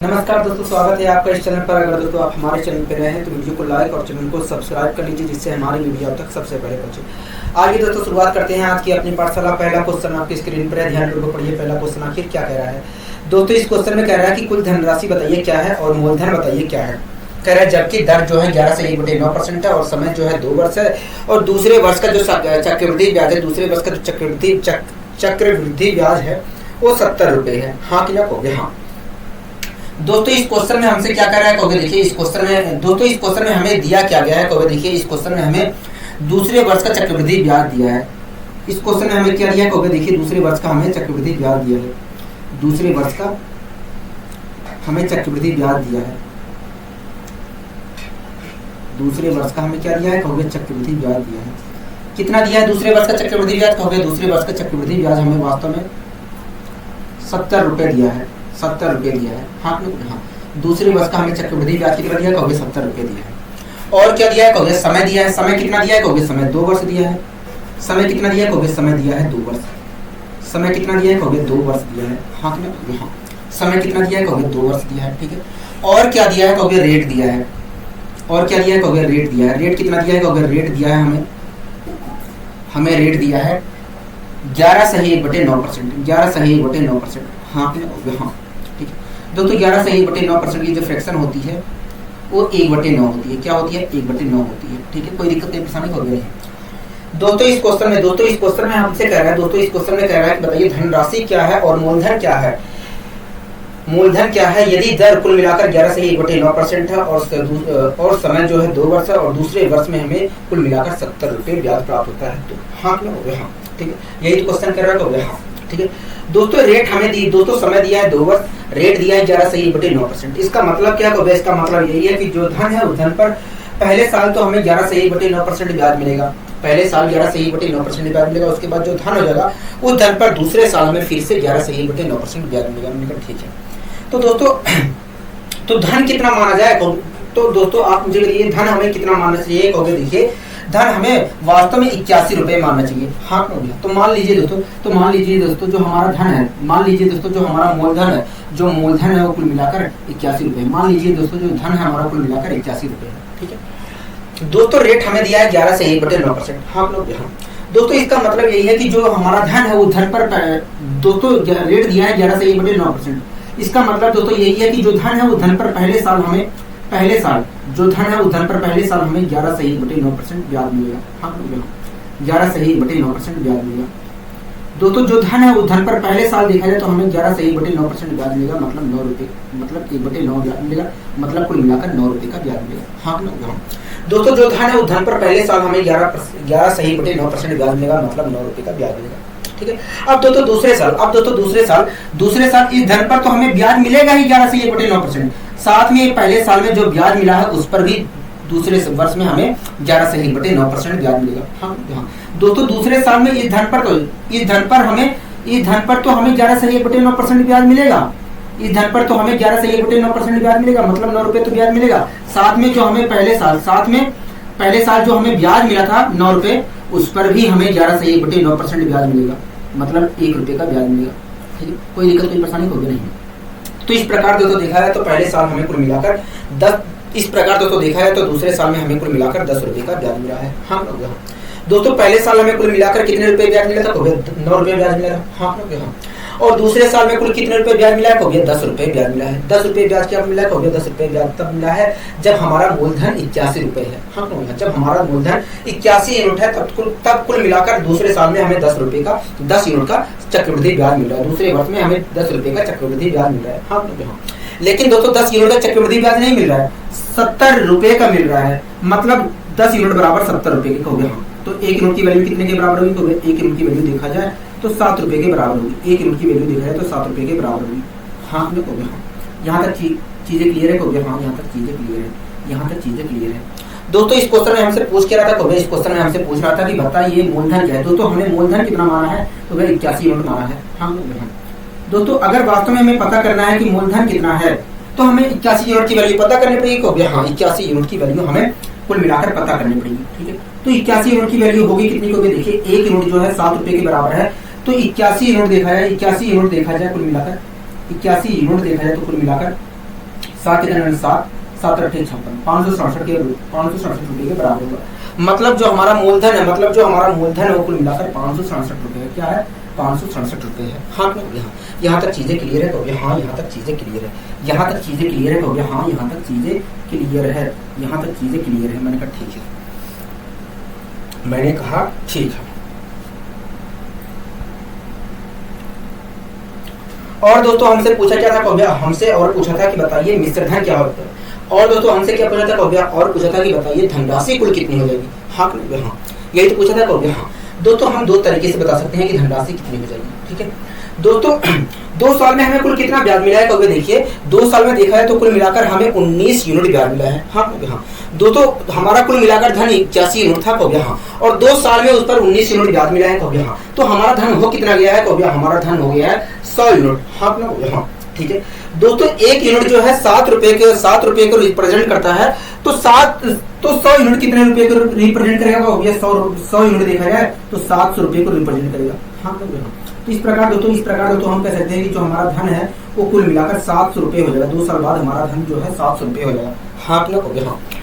नमस्कार दोस्तों, स्वागत है आपका इस चैनल पर। अगर दोस्तों आप हमारे चैनल पर नए हैं तो वीडियो को लाइक और चैनल को सब्सक्राइब कर लीजिए, जिससे हमारी वीडियो आप तक सबसे पहले पहुंचे। आइए दोस्तों शुरुआत करते हैं आज की अपनी पाठशाला। पहला क्वेश्चन आपकी स्क्रीन पर है, ध्यानपूर्वक पढ़िए। पहला क्वेश्चन आखिर क्या कह रहा है दोस्तों? इस क्वेश्चन में कह रहा है कि कुल धनराशि बताइए क्या है और मूलधन बताइए क्या है। कह रहा है जबकि दर जो है 11 से 1/9% है और समय जो है 2 वर्ष है और दूसरे वर्ष का जो चक्रवृद्धि ब्याज है, दूसरे वर्ष का जो चक्रवृद्धि ब्याज है वो 70 रुपए है। हाँ कि ना कहोगे? हाँ। दोस्तों इस क्वेश्चन में हमसे क्या कर रहा है कहोगे? देखिए इस क्वेश्चन में हमें दिया क्या गया है कहोगे? देखिए इस क्वेश्चन में हमें दूसरे वर्ष का चक्रवृद्धि ब्याज दिया है। इस क्वेश्चन में हमें क्या दिया है कहोगे? देखिए दूसरे वर्ष का हमें चक्रवृद्धि ब्याज दिया है। दूसरे वर्ष का हमें चक्रवृद्धि ब्याज दिया है। दूसरे वर्ष का हमें क्या दिया है कहोगे? चक्रवृद्धि ब्याज दिया है। कितना दिया है दूसरे वर्ष का चक्रवृद्धि ब्याज कहोगे? दूसरे वर्ष का चक्रवृद्धि ब्याज हमें वास्तव में 70 रुपए दिया है। 70 रुपए दिया है। हाँ हाँ। दूसरे वर्ष का हमें चक्रवृद्धि ब्याज कितना दिया कहोगे? 70 रुपए दिया है। और क्या दिया है कहोगे? समय दिया है। समय कितना दिया है कहोगे? समय 2 वर्ष दिया है। समय कितना दिया है कहोगे? समय दिया है 2 वर्ष। समय कितना दिया है कहोगे? 2 वर्ष दिया है। हाँ हाँ। समय कितना दिया है कहोगे? 2 वर्ष दिया है। ठीक है। और क्या दिया है कहोगे? रेट दिया है। और क्या दिया है कहोगे? रेट दिया है। रेट कितना दिया है कहोगे? रेट दिया है हमें रेट दिया है 11 सही 1/9%। 11 सही 1/9%। हाँ हाँ। ठीक है दोस्तों, 11 से 1/9% की जो फ्रैक्शन होती है वो 1/9 होती है। क्या होती है? 1/9 होती है। ठीक है, कोई दिक्कत नहीं, परेशानी हो गई है। दोस्तों इस क्वेश्चन में हमसे कह रहा है कि बताइए धनराशि क्या है और मूलधन क्या है। मूलधन क्या है यदि दर कुल मिलाकर 11 से 1/9% है और समय जो है 2 वर्ष है और दूसरे वर्ष में हमें कुल मिलाकर 70 रुपए ब्याज प्राप्त होता है। तो हाँ क्यों हो गया? हाँ। ठीक है, यही तो क्वेश्चन कर रहा है। हाँ। ठीक है दोस्तों, रेट हमें दी, दोस्तों समय दिया है 2 वर्ष, रेट दिया है 11 से 1/9%। इसका मतलब क्या होगा? इसका मतलब यही है कि जो धन है उस धन पर पहले साल तो हमें 11 से 1/9% ब्याज मिलेगा। पहले साल 11 से 1/9% ब्याज मिलेगा। उसके बाद जो धन हो जाएगा उस धन पर दूसरे साल में फिर से 11 से 1/9% ब्याज मिलेगा। ठीक है तो दोस्तों तो धन कितना माना जाए? तो दोस्तों आप मुझे बताइए धन हमें कितना मानना चाहिए कहोगे? देखिए धन हमें वास्तव में 81 रुपए मानना चाहिए। हाँ तो मान लीजिए दोस्तों जो हमारा धन है, मान लीजिए दोस्तों जो हमारा मूलधन है, वो कुल मिलाकर 81 रुपए। मान लीजिए दोस्तों जो धन है हमारा कुल मिलाकर 81 रुपए है। ठीक है दोस्तों, रेट हमें दिया है 11 से 1/9%। हाँ दोस्तों इसका मतलब यही है कि जो हमारा धन है वो धन पर दोस्तों रेट दिया है 11 से 1/9%। इसका मतलब दोस्तों यही है कि जो धन है वो धन पर पहले साल हमें 11 से 1/9% ब्याज मिलेगा। हाँ 11 से 1/9% ब्याज मिलेगा। दोस्तों जो धन है वो धन पर पहले साल देखा जाए तो हमें 11 से 1/9% ब्याज मिलेगा, मतलब 9 रुपए, मतलब 1/9 ब्याज मिलेगा, मतलब कुल मिलाकर 9 रुपए का ब्याज मिलेगा। हाँ दोस्तों जो धन है वो धन पर पहले साल हमें 11 से 1/9% ब्याज मिलेगा, मतलब 9 रुपए का ब्याज मिलेगा। ठीक है, अब दोस्तों दूसरे साल इस धन पर तो हमें ब्याज मिलेगा ही 11 से 1/9%। साथ में पहले साल में जो ब्याज मिला है उस पर भी दूसरे वर्ष में हमें 11 से 1/9% ब्याज मिलेगा। हाँ दोस्तों दूसरे साल में इस धन पर तो हमें 11 से 1/9% ब्याज मिलेगा। इस धन पर तो हमें 11 से 1/9% ब्याज मिलेगा, मतलब 9 रुपए तो ब्याज मिलेगा। साथ में जो हमें पहले साल जो हमें ब्याज मिला था 9 रुपए, उस पर भी हमें 11 से 1/9% ब्याज मिलेगा, मतलब 1 रुपए का ब्याज मिलेगा। ठीक है, कोई दिक्कत कोई परेशानी होगी नहीं। तो इस प्रकार दोस्तों देखा है तो पहले साल हमें कुल मिलाकर 10, इस प्रकार दोस्तों देखा है तो दूसरे साल में हमें कुल मिलाकर 10 रुपए का ब्याज मिला है। हाँ दोस्तों पहले साल हमें कुल मिलाकर कितने रुपए ब्याज मिला था? 9 रुपए ब्याज मिला था। हाँ और दूसरे साल में कुल कितने रुपए ब्याज मिला है? 10 रुपए ब्याज मिला है। 10 रुपए ब्याज क्या मिला है? 10 रुपए ब्याज तब मिला है जब हमारा मूलधन 81 रुपए है। हाँ जब हमारा मूलधन 81 यूनिट है तब कुल मिलाकर दूसरे साल में हमें 10 यूनिट का चक्रवृद्धि ब्याज मिल रहा है। दूसरे वर्ष में हमें 10 रुपए का चक्रवृद्धि ब्याज मिल रहा है। हाँ लेकिन दोस्तों 10 यूनिट का चक्रवृद्धि ब्याज नहीं मिल रहा है, 70 रुपए का मिल रहा है, मतलब 10 यूनिट बराबर 70 रुपए के कहोगे। तो 1 यूनिट की वैल्यू कितने के बराबर होगी कहोगे? 1 यूनिट की वैल्यू देखा जाए तो 7 रुपए के बराबर होगी। 1 यूनिट की वैल्यू देखा जाए तो 7 रुपए के बराबर होगी। हाँ कहोगे? हाँ यहाँ तक चीजें क्लियर है कहोगे? हाँ यहाँ तक चीजें क्लियर है। दोस्तों इस क्वेश्चन में हमसे पूछ के रहा था कहोगे? इस क्वेश्चन में हमसे पूछ रहा था कि बताइए मूलधन क्या है। दोस्तों हमने मूलधन कितना माना है? तो 81 यूनिट माना है। हाँ दोस्तों अगर वास्तव में हमें पता करना है कि मूलधन कितना है तो हमें 81 यूनिट की वैल्यू पता करनी पड़ेगी कहोगे? हाँ 81 यूनिट की वैल्यू हमें कुल मिलाकर पता करनी पड़ेगी। ठीक है, तो 81 यूनिट की वैल्यू होगी कितनी होगी? देखिए 1 यूनिट जो है 7 रुपए के बराबर है, तो 81 यूनिट देखा जाए कुल मिलाकर 81 यूनिट देखा जाए तो कुल मिलाकर 7 कितने 7, 7 8 56, 567 रुपये के बराबर होगा। मतलब जो हमारा मूलधन है, मतलब जो हमारा मूलधन है वो कुल मिलाकर 567 रुपये है। क्या है? 567 रुपये है। हाँ यहाँ तक चीजें क्लियर है? तो हाँ यहाँ तक चीजें क्लियर है। यहाँ तक चीजें क्लियर है? तो हाँ यहाँ तक चीजें क्लियर है। यहाँ तक चीजें क्लियर है। मैंने कहा ठीक है, मैंने कहा ठीक है। और दोस्तों हमसे पूछा क्या था कौबिया? हमसे और पूछा था कि बताइए मिश्र धन क्या होता है। और दोस्तों हमसे क्या पूछा था कौबिया? और पूछा था कि बताइए धनराशि कुल कितनी हो जाएगी। हाँ यही तो पूछा था कौबिया। हाँ दोस्तों हम दो तरीके से बता सकते हैं कि धनराशि कितनी हो जाएगी। ठीक है दोस्तों, 2 साल में हमें कुल कितना ब्याज मिला है कौबिया? देखिए 2 साल में देखा है तो कुल मिलाकर हमें 19 यूनिट ब्याज मिला है। हाँ दोस्तों हमारा कुल मिलाकर धन 81 यूनिट था कौबिया। हाँ और 2 साल में उस पर 19 यूनिट ब्याज मिला है कौबिया। हाँ तो हमारा धन हो कितना गया है कौबिया? हमारा धन हो गया है 100 यूनिट। हाँ ठीक है दोस्तों, 1 यूनिट जो है 7 रुपए को रिप्रेजेंट करता है। तो 100 यूनिट कितने रुपए को रिप्रेजेंट करेगा? 100 यूनिट देखा जाए तो 700 रुपए को रिप्रेजेंट करेगा। हाँ तो इस प्रकार दोस्तों हम कह सकते हैं कि जो हमारा धन है वो कुल मिलाकर 700 रुपए हो जाएगा। 2 साल बाद हमारा धन जो है 700 रुपए हो जाएगा। हाँ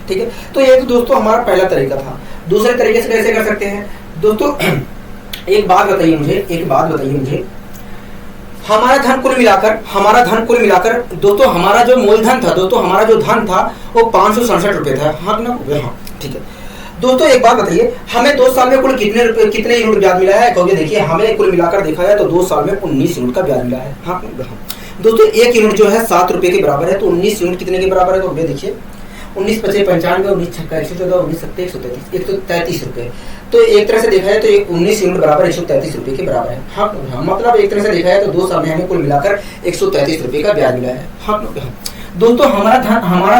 ठीक है। तो ये तो दोस्तों हमारा पहला तरीका था। दूसरे तरीके से कैसे कर सकते हैं दोस्तों? एक बात बताइए मुझे, हमारा धन कुल मिलाकर दोस्तों हमारा जो मूलधन था, दोस्तों हमारा जो धन था वो 567 रुपए था। हाँ ठीक है दोस्तों, एक बात बताइए, हमें 2 साल में कुल कितने यूनिट ब्याज मिला है? कहोगे देखिए हमें कुल मिलाकर देखा जाए तो 2 साल में 19 यूनिट का ब्याज मिला है। हाँ दोस्तों 1 यूनिट जो है 7 रुपए के बराबर है। तो 19 यूनिट कितने के बराबर है? तो देखिए 19 5 95, 19 6 114, 19 7 133 रुपए। तो एक तरह से देखा जाए तो 19 यूनिट बराबर 133 रुपए के बराबर है। हाँ मतलब एक तरह से देखा जाए तो 2 साल में हमें कुल मिलाकर 133 रुपए का ब्याज मिला है। हाँ दोस्तों हमारा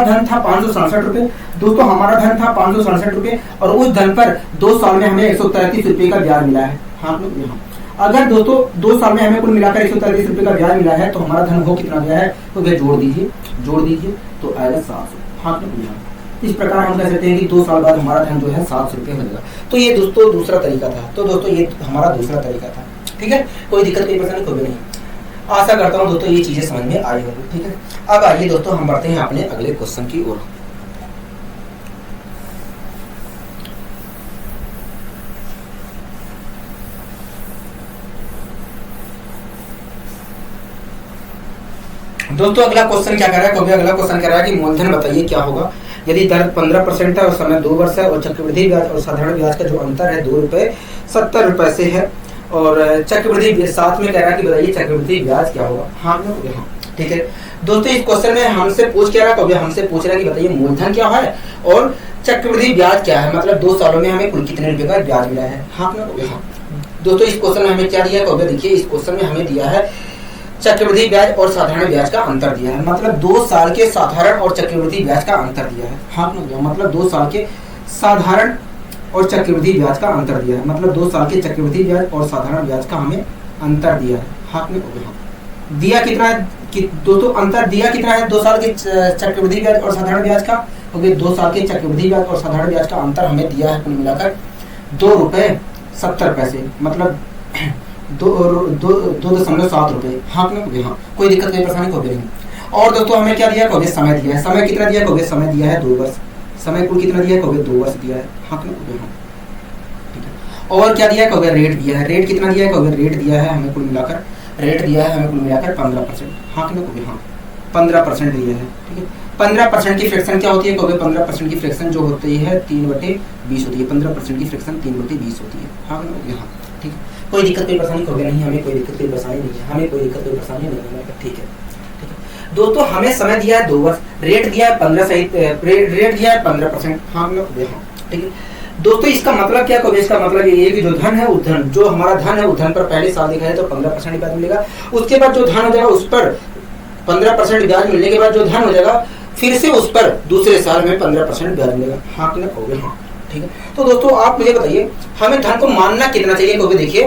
धन था 567 रुपए। दोस्तों हमारा धन था 567 रुपए और उस धन पर 2 साल में हमें 133 रुपए का ब्याज मिला है। हाँ अगर दोस्तों 2 साल में हमें कुल मिलाकर 133 रुपए का ब्याज मिला है तो हमारा धन हो कितना गया है? तो जोड़ दीजिए तो आएगा 700। हाँ इस प्रकार हम कह सकते हैं कि 2 साल बाद हमारा धन जो है 700 रुपए हो जाएगा। तो ये दोस्तों दूसरा तरीका था। तो दोस्तों ये हमारा दूसरा तरीका था। ठीक है, कोई दिक्कत कोई परेशानी कोई नहीं। आशा करता हूँ दोस्तों ये चीजें समझ में आई होगी। ठीक है, अब आइए दोस्तों हम बढ़ते हैं अपने अगले क्वेश्चन की ओर। दोस्तों अगला क्वेश्चन क्या कह रहा है? कभी अगला क्वेश्चन कह रहा है कि मूलधन बताइए क्या होगा यदि दर 15% है और समय 2 वर्ष है और चक्रवृद्धि ब्याज और साधारण ब्याज का जो अंतर है 2.70 से है और चक्रवृद्धि साथ में कह रहा है कि बताइए चक्रवृद्धि ब्याज क्या होगा। हाँ ठीक है दोस्तों, इस क्वेश्चन में हमसे पूछ क्या रहा है? हमसे पूछ रहा है कि बताइए मूलधन क्या है और चक्रवृद्धि ब्याज क्या है, मतलब 2 सालों में हमें कुल कितने रुपए का ब्याज मिला है। हाँ दोस्तों इस क्वेश्चन में हमें क्या दिया है? देखिए इस क्वेश्चन में हमें दिया है चक्रवृद्धि ब्याज और साधारण ब्याज का अंतर दिया है, मतलब 2 साल के साधारण और चक्रवृद्धि ब्याज का अंतर दिया है। हाँ मतलब 2 साल के साधारण और चक्रवृद्धि ब्याज का अंतर दिया है, मतलब 2 साल के चक्रवृद्धि ब्याज और साधारण ब्याज का हमें अंतर दिया है। हाँ दिया कितना है दोस्तों? अंतर दिया कितना है 2 साल के चक्रवृद्धि ब्याज और साधारण ब्याज का? क्योंकि 2 साल के चक्रवृद्धि ब्याज और साधारण ब्याज का अंतर हमें दिया है कुल मिलाकर 2.70 रुपए, मतलब 2.7 रुपए। हाँ कोई दिक्कत कोई परेशानी कोई नहीं। और दोस्तों हमें क्या दिया? समय दिया है। समय कितना दिया? समय दिया है 2 वर्ष। समय कुल कितना दिया है? 2 वर्ष दिया है। हाँ ठीक है। और क्या दिया है? रेट दिया है। रेट कितना दिया है? रेट दिया है हमें कुल मिलाकर 15%। हाँ 15% दिया है। ठीक है, 15% की फ्रैक्शन क्या होती है? 15% की फ्रैक्शन जो होती है 3/20 होती है। 15% की फ्रैक्शन 3/20 होती है। हाँ ठीक है, कोई दिक्कत कोई परेशानी हो गया नहीं, हमें कोई दिक्कत कोई परेशानी नहीं है, हमें कोई दिक्कत कोई परेशानी नहीं है। ठीक है दोस्तों, हमें समय दिया है 2 वर्ष, रेट दिया है 15 सहित रेट दिया है 15%। हाँ ठीक है दोस्तों, इसका मतलब क्या? इसका मतलब ये है कि जो धन है उस धन जो हमारा धन है उस धन पर पहले साल देखा है तो 15% ब्याज मिलेगा। उसके बाद जो धन हो जाएगा उस पर 15% ब्याज मिलने के बाद जो धन हो जाएगा फिर से उस पर दूसरे साल में 15% ब्याज मिलेगा। हाँ ठीक है, तो दोस्तों आप मुझे बताइए हमें धन को मानना कितना चाहिए? क्योंकि देखिए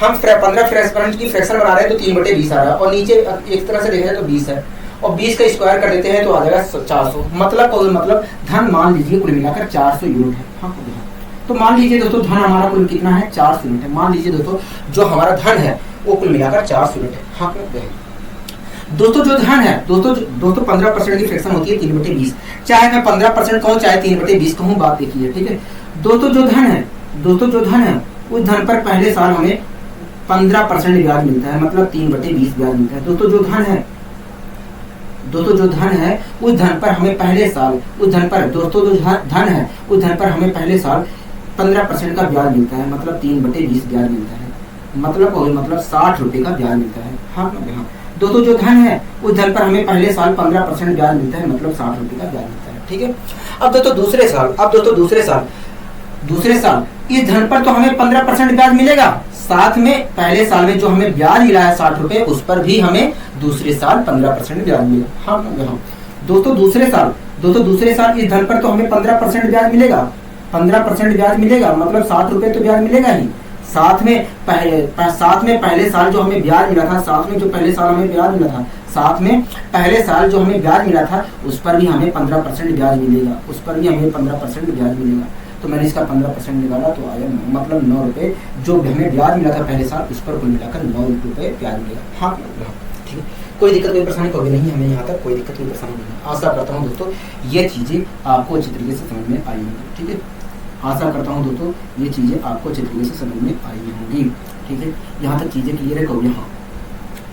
हम 15% की फ्रैक्शन बना रहे हैं तो 3/20 आ रहा है और नीचे एक तरह से देखा जाए तो 20 है और 20 का स्क्वायर कर देते हैं तो आ जाएगा 400। मतलब धन मान लीजिए कुल मिलाकर 400 यूनिट है। हाँ तो मान लीजिए दोस्तों धन हमारा कुल कितना है? 400 यूनिट है। मान लीजिए दोस्तों जो हमारा धन है वो कुल मिलाकर 400 यूनिट है। हाँ दोस्तों जो धन है दोस्तों 15% की फ्रैक्शन होती है 3/20, चाहे मैं 15% कहूँ चाहे 3/20 कहूँ, बात देखिए, ठीक है। दोस्तों जो धन है उस धन पर पहले साल हमें 15% ब्याज मिलता है, मतलब 3/20 ब्याज मिलता है। दोस्तों जो धन है उस धन पर हमें पहले साल उस धन पर हमें पहले साल 15% का ब्याज मिलता है, मतलब 3/20 ब्याज मिलता है, मतलब 60 रुपए का ब्याज मिलता है। हाँ दोस्तों जो धन है उस धन पर हमें पहले साल 15% ब्याज मिलता है, मतलब 60 रुपए का ब्याज मिलता है, ठीक है। अब दोस्तों दूसरे साल इस धन पर तो हमें 15% ब्याज मिलेगा, साथ में पहले साल में जो हमें ब्याज मिला है 60 रुपए, उस पर भी हमें दूसरे साल 15% ब्याज मिला। हाँ दोस्तों दूसरे साल इस धन पर तो हमें 15% ब्याज मिलेगा, मतलब 60 रुपए तो ब्याज मिलेगा ही, साथ में पहले साल जो हमें ब्याज मिला था, उस पर भी हमें 15% ब्याज मिलेगा, तो मैंने इसका 15% निकाला तो आया मतलब 9 रुपए जो हमें ब्याज मिला था पहले साल, उस पर कुल मिलाकर 9 रुपए ब्याज मिलेगा। हाँ ठीक है, कोई दिक्कत कोई परेशानी कभी नहीं, हमें यहाँ तक कोई दिक्कत कोई परेशानी नहीं है। आशा करता हूँ दोस्तों ये चीजें आपको अच्छी तरीके से समझ में आई होंगी, ठीक है। आशा करता हूँ दोस्तों ये चीजें आपको अच्छी तरीके से समझ में आई होंगी, ठीक है। यहाँ तक चीजें क्लियर है कभी? हाँ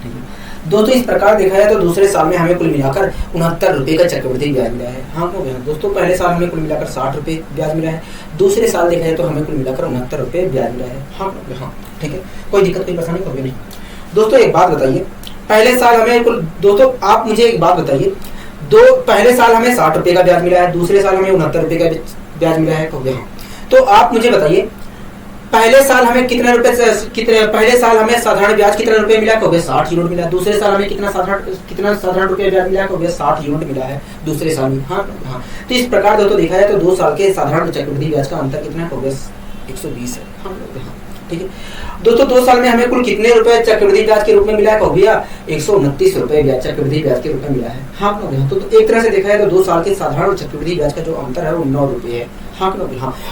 ठीक है दोस्तों, इस प्रकार देखा जाए तो दूसरे साल में हमें कुल मिलाकर 69 रुपए का चक्रवृद्धि ब्याज मिला है। हाँ हो गया दोस्तों, पहले साल हमें कुल मिलाकर 60 रुपए ब्याज मिला है, दूसरे साल देखा जाए तो हमें कुल मिलाकर 69 रुपए ब्याज मिला है। हाँ ठीक है, कोई दिक्कत कोई परेशानी कभी नहीं। दोस्तों एक बात बताइए, पहले साल हमें कुल, दोस्तों आप मुझे एक बात बताइए, पहले साल हमें 60 रुपए का ब्याज मिला है, दूसरे साल हमें 69 रुपए का ब्याज मिला है, हो गया। तो आप मुझे बताइए पहले साल हमें पहले साल हमें साधारण ब्याज कितना रुपए मिला, हो गया 60 यूनिट मिला। दूसरे साल हमें कितना साधारण रुपए ब्याज मिला, हो गया 60 यूनिट मिला है दूसरे साल में। हाँ तो इस प्रकार दोस्तों देखा जाए तो 2 साल के साधारण चक्रवृद्धि ब्याज का अंतर कितना, हो गया 120 है। हाँ ठीक है दोस्तों, 2 साल में हमें कुल कितने रुपए चक्रवृद्धि ब्याज के रूप में मिला है, हो गया 129 रुपए चक्रवृद्धि ब्याज के रूप में मिला है। हाँ तो एक तरह से देखा जाए तो 2 साल के साधारण और चक्रवृद्धि ब्याज का जो अंतर है वो 9 रुपए है। हाँ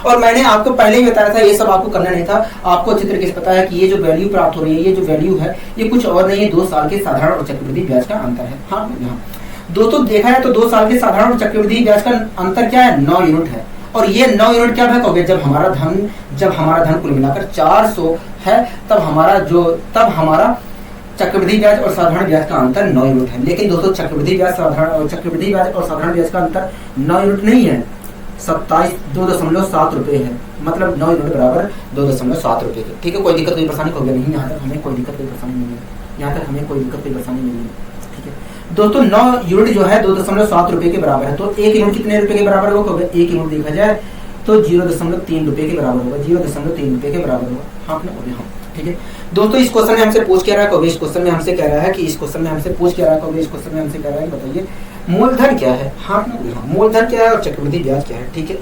और मैंने आपको पहले ही बताया था, ये सब आपको करना नहीं था, आपको अच्छी तरीके से पता है कि ये जो वैल्यू प्राप्त हो रही है, ये जो वैल्यू है ये कुछ और नहीं है, 2 साल के साधारण और चक्रवृद्धि ब्याज का अंतर है। हाँ दोस्तों देखा है तो 2 साल के साधारण और चक्रवृद्धि ब्याज का अंतर क्या है, 9 यूनिट है। और ये 9 यूनिट क्या है, जब हमारा धन कुल मिलाकर 400 है, तब हमारा चक्रवृद्धि ब्याज और साधारण ब्याज का अंतर 9 यूनिट है। लेकिन दोस्तों चक्रवृद्धि ब्याज और साधारण ब्याज का अंतर 9 यूनिट नहीं है, 2.7 रुपए है, मतलब 9 यूनिट बराबर 2.7 रुपए के। ठीक है, कोई दिक्कत कोई परेशानी हो गया नहीं, यहाँ तक हमें कोई दिक्कत कोई परेशानी नहीं है। ठीक है दोस्तों, 9 यूनिट जो है 2.7 रुपए के बराबर है, तो 1 यूनिट कितने रुपए के बराबर होगा, 1 यूनिट देखा जाए तो 0.3 रुपए के बराबर होगा, 0.3 रुपए के बराबर होगा। हाँ ठीक है दोस्तों, इस क्वेश्चन में हमसे पूछ क्या रहा है, इस क्वेश्चन में हमसे कह रहा है कि बताइए मूलधन क्या है। हाँ मूलधन क्या है और चक्रवृद्धि ब्याज क्या है। ठीक है,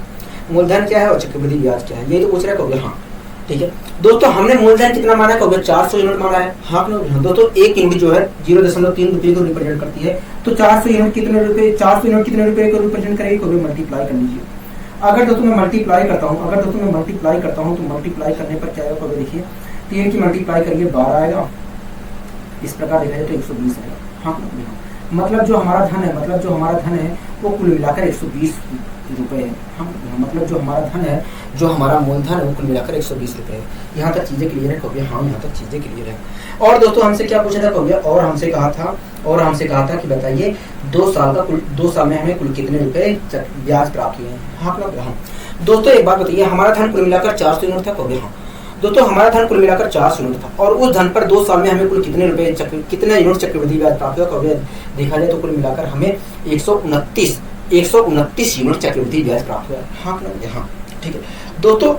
मूलधन क्या है और चक्रवृद्धि ब्याज क्या है, ये तो पूछ रहा है। हाँ ठीक है दोस्तों, हमने मूलधन कितना माना है, 400 यूनिट माना है। हाँ दोस्तों, 1 यूनिट जो है 0.3 रुपए को रिप्रेजेंट करती है, तो 400 यूनिट कितने रुपए को रिप्रेजेंट करेगी, मल्टीप्लाई कर लीजिए। अगर दोस्तों मैं मल्टीप्लाई करता हूँ तो मल्टीप्लाई करने पर क्या होगा, देखिए 3 की मल्टीप्लाई करिए 12 आएगा, इस प्रकार देखा जाए तो 120 आएगा। हाँ मतलब जो हमारा धन है वो कुल मिलाकर 120 रुपए है। हाँ मतलब जो हमारा मूलधन है वो कुल मिलाकर 120 रुपए है। यहाँ तक चीजें क्लियर है कभी? हाँ यहाँ तक चीजें क्लियर है। और दोस्तों हमसे क्या पूछा था कभी, और हमसे कहा था कि बताइए 2 साल में हमें कुल कितने रुपए ब्याज प्राप्त हुए हैं। हाँ दोस्तों एक बात बताइए, हमारा धन कुल मिलाकर 400 यूनिट था कभी? हाँ दोस्तों, हमारा धन कुल मिलाकर 400 यूनिट था, और उस धन पर 2 साल में हमें कुल कितने यूनिट चक्रवृद्धि ब्याज प्राप्त हुआ, देखा जाए तो कुल मिलाकर हमें 129 यूनिट चक्रवृद्धि ब्याज प्राप्त हुआ। हाँ ठीक है दोस्तों,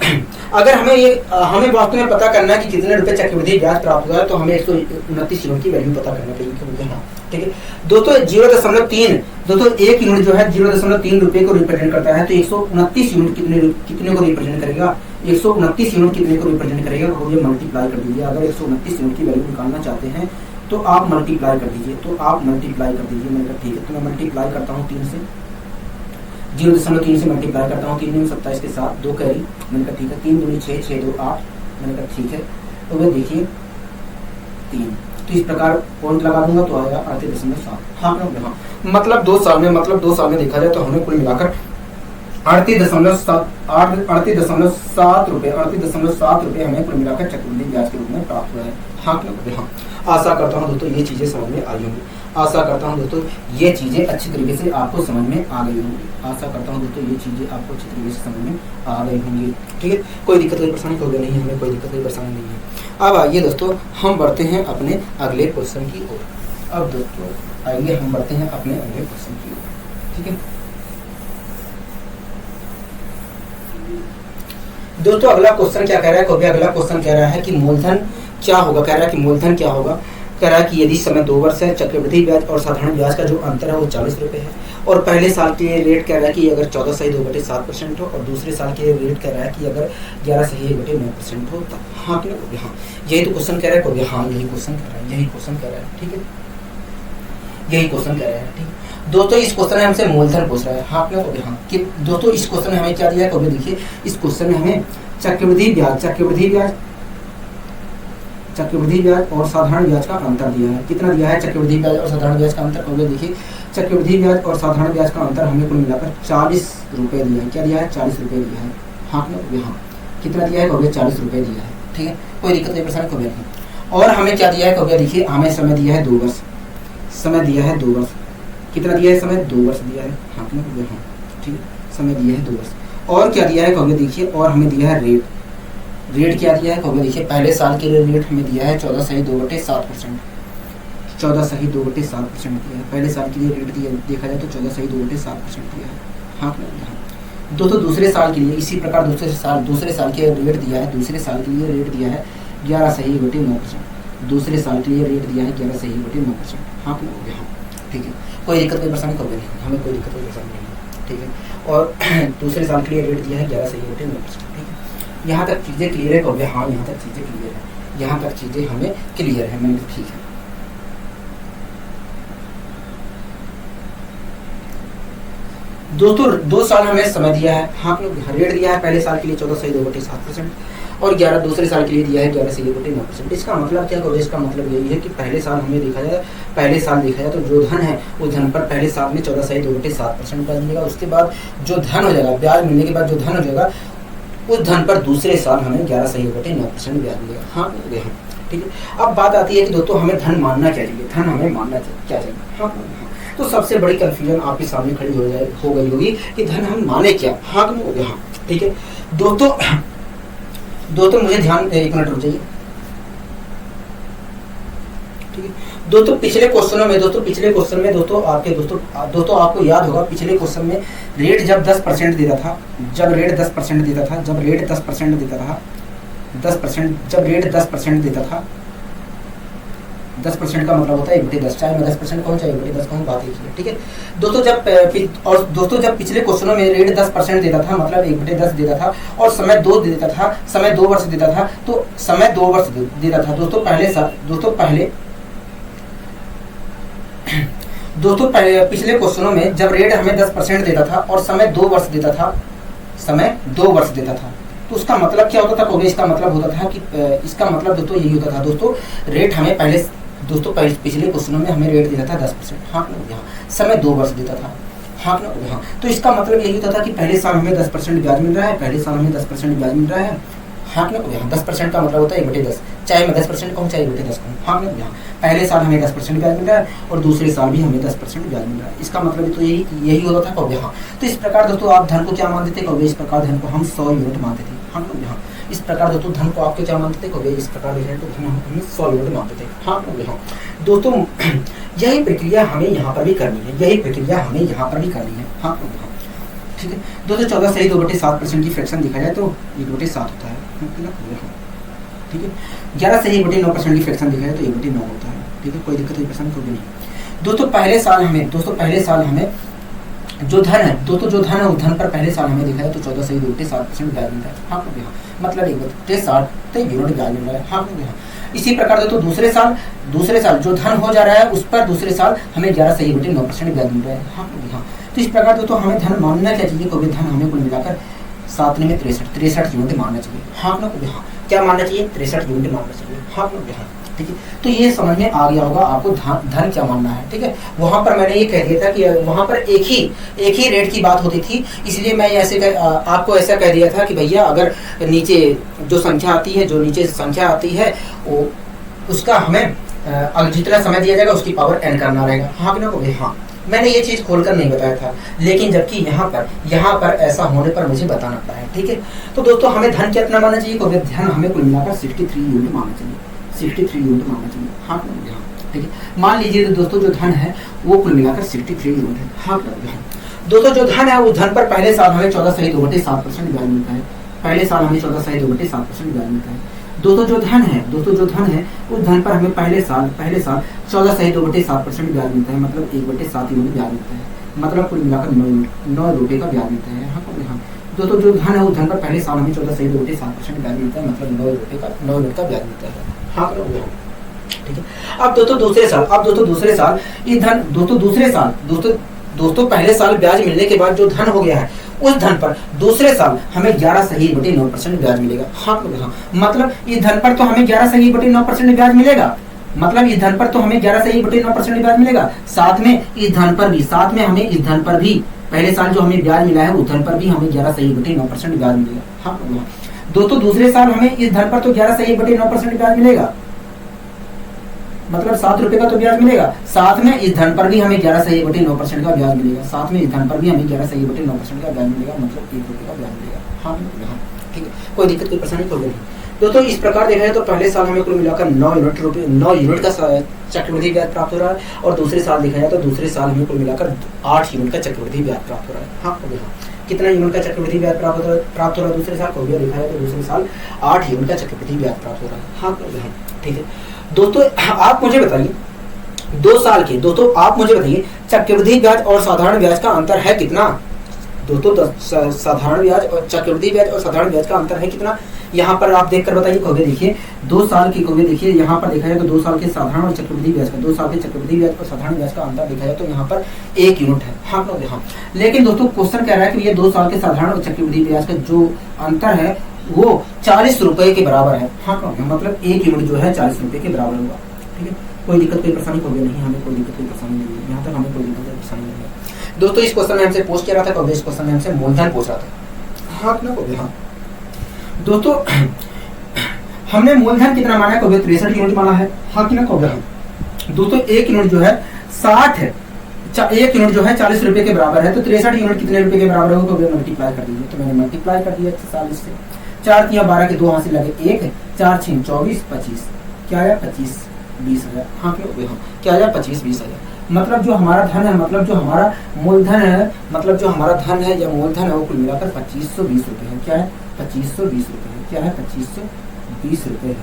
अगर हमें वास्तव में पता करना है कि कितने रुपए चक्रवृद्धि ब्याज प्राप्त हुआ है, तो हमें 129 यूनिट की वैल्यू पता करना पड़ेगी। हाँ ठीक है दोस्तों, 0.3 दोस्तों 1 यूनिट जो है 0.3 रुपए को रिप्रेजेंट करता है, तो 129 यूनिट कितने को रिप्रेजेंट करेगा, 129 यूनिट कितने को रिप्रेजेंट करेगा, वो ये मल्टीप्लाई कर दीजिए। अगर 129 यूनिट की वैल्यू निकालना चाहते हैं तो आप मल्टीप्लाई कर दीजिए, मैंने ठीक है, तो मैं मल्टीप्लाई करता हूँ 3 से, 0.3 से मल्टीप्लाई करता हूँ, 3 27 के साथ 2 कैरी, मैंने कहा ठीक है, 3 दूनी 6, 6 2 8, मैंने कहा ठीक है, तो वे देखिए 3, तो इस प्रकार पॉइंट लगा दूंगा तो आएगा 38.7। हाँ हाँ, मतलब 2 साल में देखा जाए तो हमें कुल मिलाकर 38.7 रुपए हमें कुल मिलाकर चक्रवृद्धि ब्याज के रूप में प्राप्त हुआ है। हाँ हाँ, आशा करता हूँ दोस्तों ये चीजें समझ में आई होंगी। आशा करता हूँ दोस्तों ये चीजें अच्छी तरीके से आपको समझ में आ गई होंगी। आशा करता हूँ दोस्तों ये चीजें आपको अच्छी तरीके से समझ में आ गई होंगी। ठीक है, कोई दिक्कत कोई परेशानी हो गई नहीं है, हमें कोई दिक्कत कोई परेशानी नहीं है। अब आइए दोस्तों हम बढ़ते हैं अपने अगले क्वेश्चन की ओर। अब दोस्तों आइए हम बढ़ते हैं अपने अगले क्वेश्चन की ओर। ठीक है दोस्तों, अगला क्वेश्चन क्या कह रहा है? अगला क्वेश्चन कह रहा है कि मूलधन क्या होगा। कह रहा है कि मूलधन क्या होगा। कह रहा है कि यदि समय 2 वर्ष है, चक्रवृद्धि ब्याज और साधारण ब्याज का जो अंतर है वो 40 रुपए है, और पहले साल के लिए रेट कह रहा है कि अगर 14.2/7% हो, और दूसरे साल के लिए रेट कह रहा है कि अगर 11.1/9% हो तब। हाँ क्या हो गया? हाँ, यही तो क्वेश्चन कह रहा है। हाँ यही क्वेश्चन कह रहा है, यही क्वेश्चन कह रहा है। ठीक है, यही क्वेश्चन कह रहा है। ठीक है दोस्तों, इस क्वेश्चन में हमसे मूलधन पूछ रहा है। हाँ क्या हो गया? हाँ कि दोस्तों इस क्वेश्चन में हमें क्या दिया है? देखिए इस क्वेश्चन में हमें चक्रवृद्धि ब्याज और साधारण ब्याज का अंतर दिया है। कितना दिया है? चक्रवृद्धि ब्याज और साधारण ब्याज का अंतर देखिए चक्रवृद्धि ब्याज और साधारण ब्याज का अंतर हमें कुल मिलाकर 40 रुपए दिया है। क्या दिया है? 40 रुपए दिया है। हाँ यहाँ कितना दिया है? 40 रुपए दिया है। ठीक है, कोई दिक्कत नहीं परेशानी नहीं। और हमें क्या दिया है? देखिए हमें समय दिया है 2 वर्ष। समय दिया है 2 वर्ष। कितना दिया है? समय 2 वर्ष दिया है। हाँ ठीक है, समय दिया है 2 वर्ष। और क्या दिया है? देखिए और हमें दिया है रेट। रेट क्या दिया है? देखिए पहले साल के लिए रेट हमें दिया है 14.2/7%। 14.2/7% दिया है। पहले साल के लिए रेट दिया देखा जाए तो 14.2/7% दिया है। हाँ दोस्तों दूसरे साल के लिए इसी प्रकार दूसरे साल के रेट दिया है। दूसरे साल के लिए रेट दिया है 11.9%। दूसरे साल के लिए रेट दिया है 11.9%। हाँ ठीक है, कोई दिक्कत कोई परेशानी नहीं, हमें कोई दिक्कत कोई परेशानी नहीं। ठीक है, और दूसरे साल के लिए रेट दिया है 11.9%। ठीक है, यहाँ तक चीजें क्लियर है। हाँ यहाँ तक चीजें क्लियर है, यहाँ तक चीजें हमें क्लियर है। मैंने ठीक है दोस्तों 2 साल हमें समय दिया है। हाँ रेट दिया है पहले साल के लिए 14.2/7% और 11 दूसरे साल के लिए दिया है 11.9%। इसका मतलब क्या होगा? इसका मतलब यही है कि पहले साल देखा जाए तो जो धन है उस धन पर पहले साल में 14.2/7% ब्याज मिलेगा। उसके बाद जो धन हो जाएगा, ब्याज मिलने के बाद जो धन हो जाएगा उस धन पर दूसरे साल हमें 11.9% ब्याज मिलेगा। हाँ ठीक है, अब बात आती है कि दोस्तों हमें धन मानना क्या चाहिए? धन हमें मानना क्या चाहिए? हाँ तो सबसे बड़ी कंफ्यूजन आपके सामने खड़ी हो गई होगी कि धन हम माने क्या? हाँ हो गया। हाँ ठीक है दोस्तों मुझे ध्यान 1 मिनट रुक जाइए। ठीक है दोस्तों, पिछले क्वेश्चन में दोस्तों आपको याद होगा पिछले क्वेश्चन में रेट जब 10% देता था, जब रेट 10% देता था 10% का मतलब होता है 1/10, चाहे मैं 10% कहूँ चाहे 1/10 कहूँ, बात एक ही। ठीक है दोस्तों, जब पिछले क्वेश्चनों में रेट 10% देता था मतलब 1/10 देता था और समय 2 देता था, समय 2 वर्ष देता था, तो समय 2 वर्ष देता था दोस्तों पिछले क्वेश्चनों में जब रेट हमें 10% देता था और समय 2 वर्ष देता था, तो उसका मतलब क्या होता था? इसका मतलब होता था कि इसका मतलब दोस्तों यही होता था दोस्तों, रेट हमें पिछले क्वेश्चनों में हमें रेट देता था 10%। हाँ यहाँ समय 2 वर्ष देता था। हाँ यहाँ तो इसका मतलब यही होता था कि पहले साल हमें 10% ब्याज मिल रहा है, हाँ यहाँ 10% का मतलब होता है 1/10, चाहे मैं 10% कहूँ चाहे 1/10 कहूँ। हाँ यहाँ पहले साल हमें 10% ब्याज मिल रहा है और दूसरे साल भी हमें 10% ब्याज मिल रहा है। इसका मतलब तो यही होता था। यहाँ तो इस प्रकार दोस्तों आप धन को क्या मानते थे? इस प्रकार धन को हम 100 यूनिट मानते थे। हाँ यहाँ इस प्रकार दोस्तों धन को आपके क्या मानते थे? इस प्रकार धन को हम 100 यूनिट मानते थे। हाँ यहाँ दोस्तों यही प्रक्रिया हमें यहाँ पर भी करनी है, हाँ ठीक है दोस्तों, 14.2/7% की फ्रैक्शन देखा जाए तो 1/7 होता है। ठीक है, 11.1/9% की फ्रैक्शन देखा जाए तो 1/9 होता है। ठीक है, कोई दिक्कत कोई परेशानी कोई नहीं। दोस्तों पहले साल हमें जो धन है उस धन पर पहले साल हमें देखा जाए तो 14.2/7% ब्याज मिल रहा है। हाँ मतलब 1/60 यूनिट ब्याज मिल रहा है। हाँ इसी प्रकार दोस्तों दूसरे साल जो धन हो जा रहा है उस पर दूसरे साल हमें 11.9% ब्याज मिल रहा है। हाँ तो इस प्रकार दोस्तों हमें धन मानना क्या चाहिए? धन हमें कुल मिलाकर 7 में 63 यूनिट मानना चाहिए। हाँ क्या मानना चाहिए? 63 यूनिट मानना चाहिए। हाँ ठीक है। तो ये समझ में आ गया होगा आपको धन क्या मानना है, ठीक है। वहां पर मैंने ये कह दिया था कि वहां पर एक ही रेट की बात होती थी, इसलिए मैं आपको ऐसा कह दिया था कि भैया अगर नीचे जो संख्या आती है, जो नीचे संख्या आती है वो उसका हमें अगर जितना समय दिया जाएगा उसकी पावर n करना रहेगा। हाँ कि ना बोले? हाँ, मैंने ये चीज खोलकर नहीं बताया था, लेकिन जबकि यहाँ पर ऐसा होने पर मुझे बताना पड़ा है, ठीक है। तो दोस्तों हमें धन कितना मानना चाहिए? धन हमें कुल मिलाकर 63 यूनिट मानना चाहिए, 63 यूनिट मानना चाहिए। हाँ, ठीक है। मान लीजिए तो दोस्तों जो धन है वो कुल मिलाकर 63 यूनिट है। हाँ दोस्तों, जो धन है उस धन पर पहले साल हमें 14.2/7% ब्याज मिलता है। पहले साल हमें 14.2/7% ब्याज मिलता है। दोस्तों जो धन है उस धन पर हमें पहले साल 14.2/7% ब्याज मिलता है, मतलब 1/7 यूनिट ब्याज मिलता है, मतलब कुल मिलाकर 9 रुपए का ब्याज मिलता है। हाँ, दोस्तों जो धन है उस धन पर पहले साल हमें 14.2/7% ब्याज मिलता है, मतलब 9 यूनिट का ब्याज मिलता है। हाँ, ठीक है। अब दोस्तों दूसरे साल इस धन दोस्तों पहले साल ब्याज मिलने के बाद जो धन हो गया है उस धन पर दूसरे साल हमें 11.9% ब्याज मिलेगा। हाँ, मतलब इस धन पर तो हमें 11.9% ब्याज मिलेगा, साथ में इस धन पर भी पहले साल जो हमें ब्याज मिला है उस धन पर भी हमें 11.9% ब्याज मिलेगा। हाँ, दोस्तों दूसरे साल हमें इस धन पर तो 11.9% ब्याज मिलेगा, मतलब 7 रुपए का तो ब्याज मिलेगा, साथ में इस धन पर भी हमें 11.9% का ब्याज मिलेगा, मतलब 1 रुपए का ब्याज मिलेगा। हाँ, ठीक है। कोई दिक्कत कोई परेशानी कोई नहीं। दोस्तों इस प्रकार देखा जाए तो पहले साल हमें कुल मिलाकर 9 यूनिट का चक्रवृद्धि ब्याज प्राप्त हो रहा है, और दूसरे साल देखा जाए तो दूसरे साल हमें कुल मिलाकर 8 यूनिट का चक्रवृद्धि ब्याज प्राप्त हो रहा है। हाँ, कितना यूनिट का चक्रवृद्धि ब्याज प्राप्त हो रहा है दूसरे साल को देखा जाए तो दूसरे साल 8 यूनिट का चक्रवृद्धि ब्याज प्राप्त हो रहा है। हाँ, ठीक है। दोस्तों आप मुझे बताइए 2 साल के चक्रवृद्धि ब्याज और साधारण ब्याज का अंतर है कितना? दोस्तों साधारण ब्याज और चक्रवृद्धि ब्याज और साधारण ब्याज का अंतर है कितना? यहाँ पर आप देखकर बताइए। कहोगे देखिए 2 साल की देखिए यहाँ पर देखा जाए तो 2 साल के साधारण और चक्रवृद्धि ब्याज का 2 साल के चक्रवृद्धि ब्याज और साधारण ब्याज का अंतर देखा जाए तो यहाँ पर 1 यूनिट है। हाँ, हाँ। लेकिन दोस्तों क्वेश्चन कह रहा है कि ये 2 साल के साधारण और चक्रवृद्धि ब्याज का जो अंतर है वो 40 रुपए के बराबर है। हाँ, मतलब 1 यूनिट जो है 40 रुपए के बराबर होगा। ठीक है, कोई दिक्कत कोई परेशानी होगी नहीं, हमें कोई दिक्कत कोई परेशानी नहीं है, यहाँ तक हमें कोई दिक्कत कोई परेशानी नहीं है। दोस्तों इस क्वेश्चन में हमसे पूछ क्या रहा था, इस क्वेश्चन में हमसे मूलधन पूछ रहा था। हाँ, हाँ दोस्तों हमने मूलधन कितना माना है? 63 यूनिट माना है। हाँ कि ना? दोस्तों 1 यूनिट जो है 60 है, 1 यूनिट जो है 40 रुपए के बराबर है, तो 63 यूनिट कितने रुपए के बराबर होगा? मल्टीप्लाई कर दीजिए। तो मैंने मल्टीप्लाई कर दिया 40 से, 4 तिया 12 के 2 हाथ से लगे 1, 4 6 24 25, क्या आया? 25-20 हजार। हाँ, क्या आया? 25-20 हजार। मतलब जो हमारा धन है, मतलब जो हमारा मूलधन है, मतलब जो हमारा धन है या मूलधन है वो कुल मिलाकर 2520 रुपए है। क्या है? 2520 रुपए है। क्या है? 2520 रुपए है।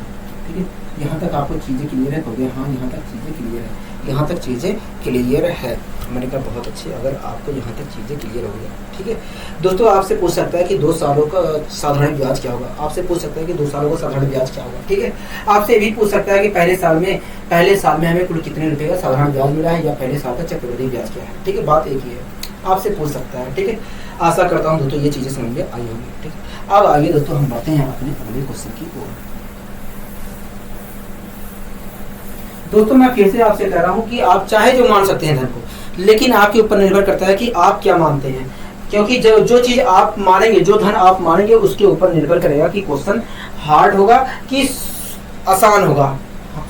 ठीक है, यहाँ तक आपको चीजें क्लियर है? हो गया? हाँ, यहाँ तक चीजें क्लियर है, यहाँ तक चीजें क्लियर है। मैंने कहा बहुत अच्छे, अगर आपको यहाँ तक चीजें क्लियर हो गया। ठीक है दोस्तों, आपसे पूछ सकता है कि 2 सालों का साधारण ब्याज क्या होगा, आपसे पूछ सकता है कि 2 सालों का साधारण ब्याज क्या होगा। ठीक है, आपसे भी पूछ सकता है कि पहले साल में हमें कुल कितने रुपए का साधारण ब्याज मिला है, या पहले साल का चक्रवृद्धि ब्याज क्या है। ठीक है, बात एक ही है, आपसे पूछ सकता है। ठीक है, आशा करता हूँ दोस्तों ये चीजें समझ में आई होंगी। ठीक है, अब आगे दोस्तों हम बढ़ते हैं अपने अगले क्वेश्चन की ओर। दोस्तों मैं फिर से आपसे कह रहा हूँ कि आप चाहे जो मान सकते हैं धन को, लेकिन आपके ऊपर निर्भर करता है कि आप क्या मानते हैं, क्योंकि जो चीज आप मानेंगे, जो धन आप मानेंगे उसके ऊपर निर्भर करेगा कि क्वेश्चन हार्ड होगा कि आसान होगा।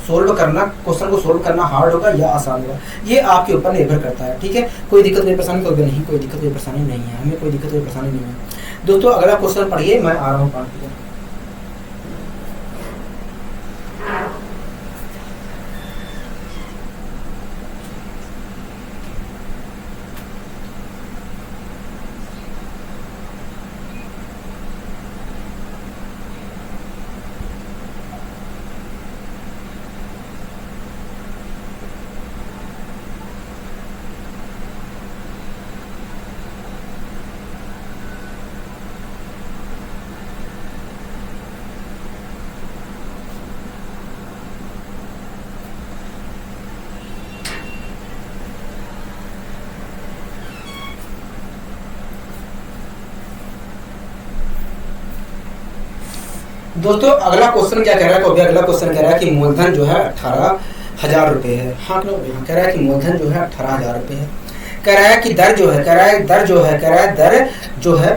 क्वेश्चन को सोल्व करना हार्ड होगा या आसान होगा, ये आपके ऊपर निर्भर करता है। ठीक है, कोई दिक्कत कोई परेशानी तो नहीं, कोई दिक्कत कोई परेशानी नहीं है, हमें कोई दिक्कत कोई परेशानी नहीं है। दोस्तों अगला क्वेश्चन पढ़िए, मैं आ रहा हूँ पाठ की। दोस्तों अगला क्वेश्चन क्या कह रहा है, तो अगला क्वेश्चन कह रहा है कि मूलधन जो है 18,000 रुपये है। हाँ कह रहा है कि मूलधन जो है 18,000 रुपये है। कह रहा है कि दर जो है, कह रहा है दर जो है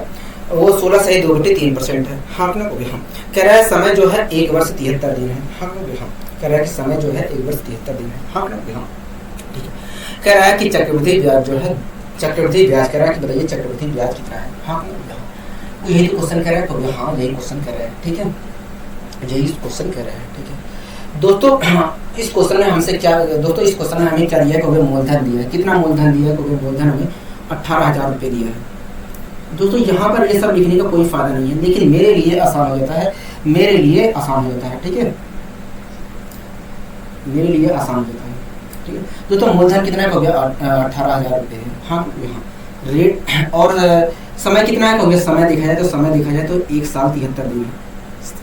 वो 16 सही 2/3% है। हाँ ना हाँ। कह रहा है समय जो है 1 वर्ष 73 दिन है। हाँ हाँ। कह रहा है कि समय जो है 1 वर्ष 73 दिन है। हाँ ना हाँ। ठीक है। कह रहा है कि चक्रवृद्धि ब्याज जो है, चक्रवृद्धि ब्याज कह रहा है कि बताइए चक्रवृद्धि ब्याज कितना है। हाँ यही तो क्वेश्चन कह रहा है, तो हाँ यही क्वेश्चन कह रहा है। ठीक है, यही क्वेश्चन कह रहा है। ठीक है दोस्तों, इस क्वेश्चन में हमसे क्या, दोस्तों इस क्वेश्चन में हमें क्या दिया है, क्योंकि मूलधन दिया है। कितना मूलधन दिया है, क्योंकि मूलधन हमें 18,000 रुपये दिया है। दोस्तों यहाँ पर ये सब लिखने का कोई फायदा नहीं है, लेकिन मेरे लिए आसान हो जाता है, मेरे लिए आसान हो जाता है। ठीक है, मेरे लिए आसान हो जाता है। ठीक है दोस्तों, मूलधन कितना हो गया 18,000 रुपये है। हाँ यहाँ रेट और समय कितना है, हो गया समय देखा जाए तो, समय देखा जाए तो 1 साल 73 दिन है।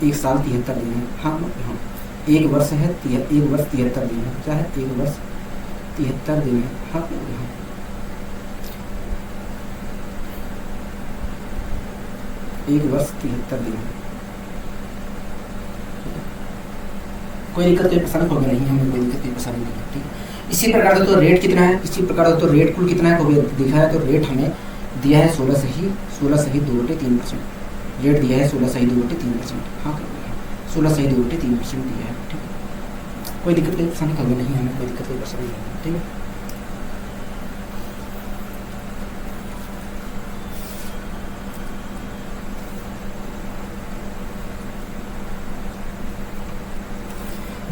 1 साल 73 दिन है। हाँ हाँ 1 वर्ष है 1 वर्ष 73 दिन है। क्या है, 1 वर्ष 73 दिन है। हाँ हाँ 1 वर्ष 73 दिन है। कोई दिक्कत कोई परेशानी होगी नहीं, हमें कोई दिक्कत कोई परेशानी नहीं है। ठीक है, इसी प्रकार से तो रेट कितना है, इसी प्रकार से तो रेट कुल कितना है, को दिखा है। तो रेट हमें दिया है 16 सही 2/3%। रेट दिया है 16 सही 2/3%। हाँ 16 सही 2/3% दिया है। ठीक है, कोई दिक्कत कोई परेशानी होगी नहीं, हमें कोई दिक्कत कोई परेशानी नहीं है। ठीक है,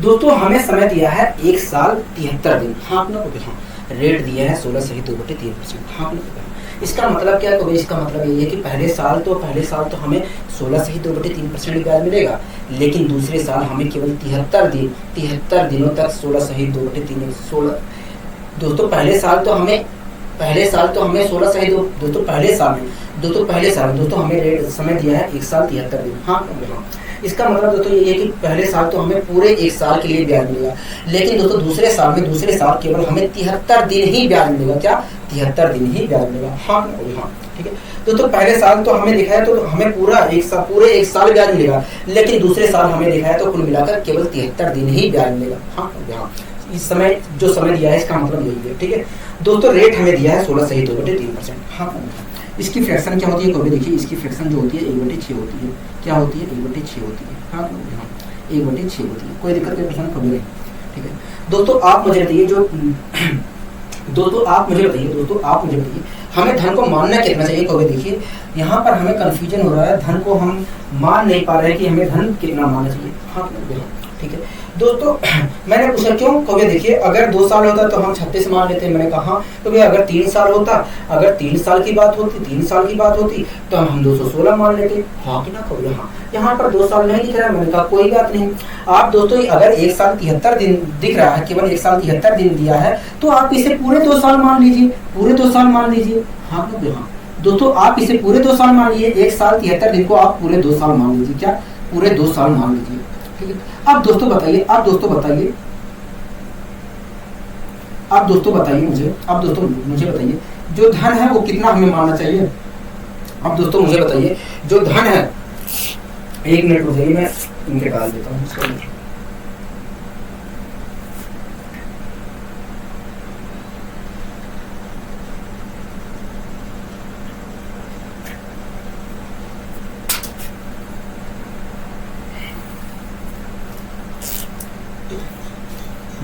दोस्तों हमें समय दिया है 1 साल 73 दिन। हाँ अपने को हाँ रेट दिया है 16 सही 2/3%। हाँ अपने को इसका मतलब क्या है, इसका मतलब ये है कि पहले साल तो हमें 16 सही 2/3% ब्याज मिलेगा, लेकिन दूसरे साल हमें केवल 73 दिनों तक 16 सही 2/3। दोस्तों पहले साल तो हमें 16 सही दोस्तों पहले साल में दोस्तों हमें रेट समय दिया है 1 साल 73 दिन। हाँ इसका मतलब दोस्तों ये है कि पहले साल तो हमें पूरे 1 साल के लिए ब्याज मिलेगा, लेकिन दोस्तों दूसरे साल केवल हमें 73 दिन ही ब्याज मिलेगा। क्या 73 दिन ही ब्याज मिलेगा। हाँ हाँ ठीक है दोस्तों, पहले साल तो हमें देखा है तो हमें पूरे 1 साल ब्याज मिलेगा, लेकिन दूसरे साल हमें देखा है तो कुल मिलाकर केवल 73 दिन ही ब्याज मिलेगा। हाँ हाँ इस समय जो समय दिया है इसका मतलब यही है। ठीक है दोस्तों, रेट हमें दिया है 16 सही 2/3%। हाँ इसकी फ्रैक्शन क्या होती है, कभी देखिए इसकी फ्रैक्शन जो होती है 1/6 होती है। क्या होती है, 1/6 होती है। हाँ 1/6 होती है। कोई दिक्कत कोई प्रश्न कभी नहीं। ठीक है दोस्तों, आप मुझे बताइए हमें धन को मानना कितना चाहिए। कभी देखिए यहाँ पर हमें कंफ्यूजन हो रहा है, धन को हम मान नहीं पा रहे हैं कि हमें धन कितना मानना चाहिए। हाँ ठीक है दोस्तों, मैंने पूछा क्यों, कभी देखिए अगर 2 साल होता तो हम 36 मान लेते। मैंने कहा तो भैया अगर 3 साल होता, अगर 3 साल की बात होती तो हम 216 मान लेते। हाँ कि ना कभी, हाँ यहाँ पर 2 साल नहीं दिख रहा है। मैंने कहा कोई बात नहीं, आप दोस्तों अगर 1 साल 73 दिन दिख रहा है, केवल 1 साल 73 दिन दिया है, तो आप इसे पूरे 2 साल मान लीजिए, पूरे 2 साल मान लीजिए। हाँ दोस्तों आप इसे पूरे 2 साल मान लीजिए, 1 साल 73 दिन को आप पूरे 2 साल मान लीजिए। क्या पूरे 2 साल मान लीजिए। ठीक है, अब दोस्तों बताइए मुझे बताइए जो धन है वो कितना हमें मानना चाहिए। अब दोस्तों मुझे बताइए जो धन है, 1 मिनट रुकिए मैं इनके डाल देता हूँ।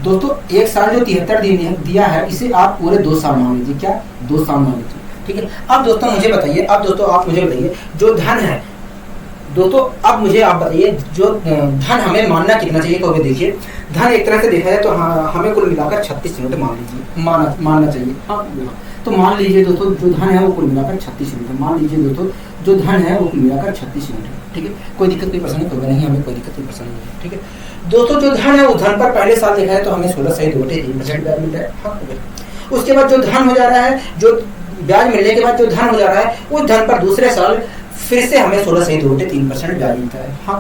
दोस्तों 1 साल जो 73 दिन दिया है, इसे आप पूरे 2 साल मान लीजिए। क्या 2 साल मान लीजिए। ठीक है, अब दोस्तों आप मुझे बताइए जो धन है, दोस्तों अब मुझे आप बताइए जो धन हमें मानना कितना चाहिए। कभी देखिए धन एक तरह से देखा जाए तो हमें कुल मिलाकर 36 यूनिट मान लीजिए, मानना चाहिए। हाँ तो मान लीजिए दोस्तों जो धन है वो कुल मिलाकर 36 यूनिट। मान लीजिए दोस्तों जो धन है वो कुल मिलाकर 36 यूनिट। ठीक है, कोई दिक्कत कोई परेशानी होगा नहीं, हमें कोई दिक्कत कोई परेशानी नहीं है। ठीक है दोस्तों, जो धन है वो धन पर पहले साल देखा है तो हमें 16 सही 2/3% ब्याज मिल रहा है। हाँ उसके बाद जो धन हो जा रहा है, जो ब्याज मिलने के बाद जो धन हो जा रहा है, उस धन पर दूसरे साल फिर से हमें 16 सही 2/3% ब्याज मिलता है। हाँ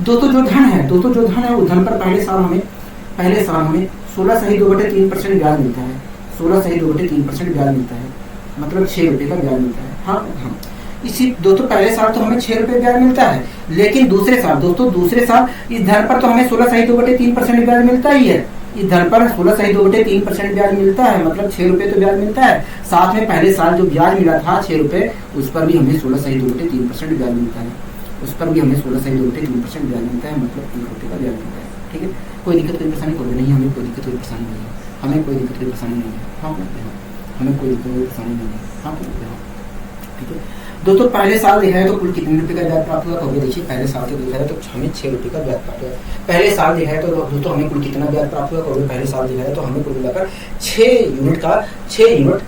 दोस्तों जो धन है वो धन पर पहले साल हमें 16 सही 2/3% ब्याज मिलता है। 16 सही 2/3% ब्याज मिलता है, मतलब 6 रुपये का ब्याज मिलता है। हाँ इसी दोस्तों पहले साल तो हमें 6 रुपए ब्याज मिलता है, लेकिन दूसरे साल दोस्तों दूसरे साल इस धन पर तो हमें 16.2/3% ब्याज मिलता ही है। इस धन पर 16.2/3% ब्याज मिलता है, मतलब 6 रुपए तो ब्याज मिलता है। साथ में पहले साल जो ब्याज मिला था 6 रुपए, उस पर भी हमें 16.2/3% ब्याज मिलता है। उस पर भी हमें 16.2/3% ब्याज मिलता है, मतलब 1 रुपए का ब्याज मिलता है। ठीक है, कोई दिक्कत कोई परेशानी कोई नहीं, हमें कोई दिक्कत कोई परेशानी नहीं है, हमें कोई दिक्कत कोई परेशानी नहीं है। हाँ हमें कोई दिक्कत कोई परेशानी नहीं है। हाँ ठीक है दोस्तों, पहले साल देखा है तो कुल कितने रुपए का ब्याज प्राप्त हुआ, कभी देखिए पहले साल तो देखा है तो हमें 6 रुपए का ब्याज प्राप्त हुआ। पहले साल देखा है तो दोस्तों हमें कुल कितना ब्याज प्राप्त हुआ, कभी पहले साल देखा है तो हमें कुल मिलाकर 6 यूनिट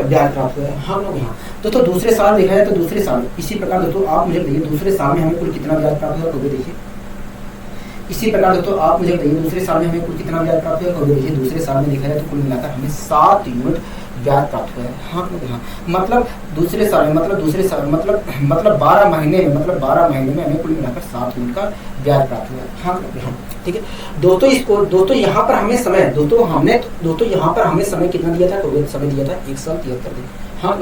ब्याज प्राप्त हुआ है। हम लोग यहाँ दोस्तों दूसरे साल देखा है तो दूसरे साल इसी प्रकार दोस्तों आप मुझे बताइए दूसरे साल में हमें कुल कितना ब्याज प्राप्त हुआ, कभी देखिए इसी प्रकार दोस्तों आप मुझे बताइए दूसरे साल में हमें कुल कितना ब्याज प्राप्त हुआ, कभी देखिए दूसरे साल में देखा है तो कुल मिलाकर हमें 7 यूनिट ब्याज प्राप्त हुआ है। हाँ मतलब दूसरे साल में मतलब 12 महीने में हमें कुल मिलाकर 7 यूनिट का ब्याज प्राप्त हुआ है। हाँ ठीक है दोस्तों, इसको दोस्तों यहाँ पर हमें समय यहाँ पर हमें समय कितना दिया था, कोविड समय दिया था 1 साल 73 दिन। हाँ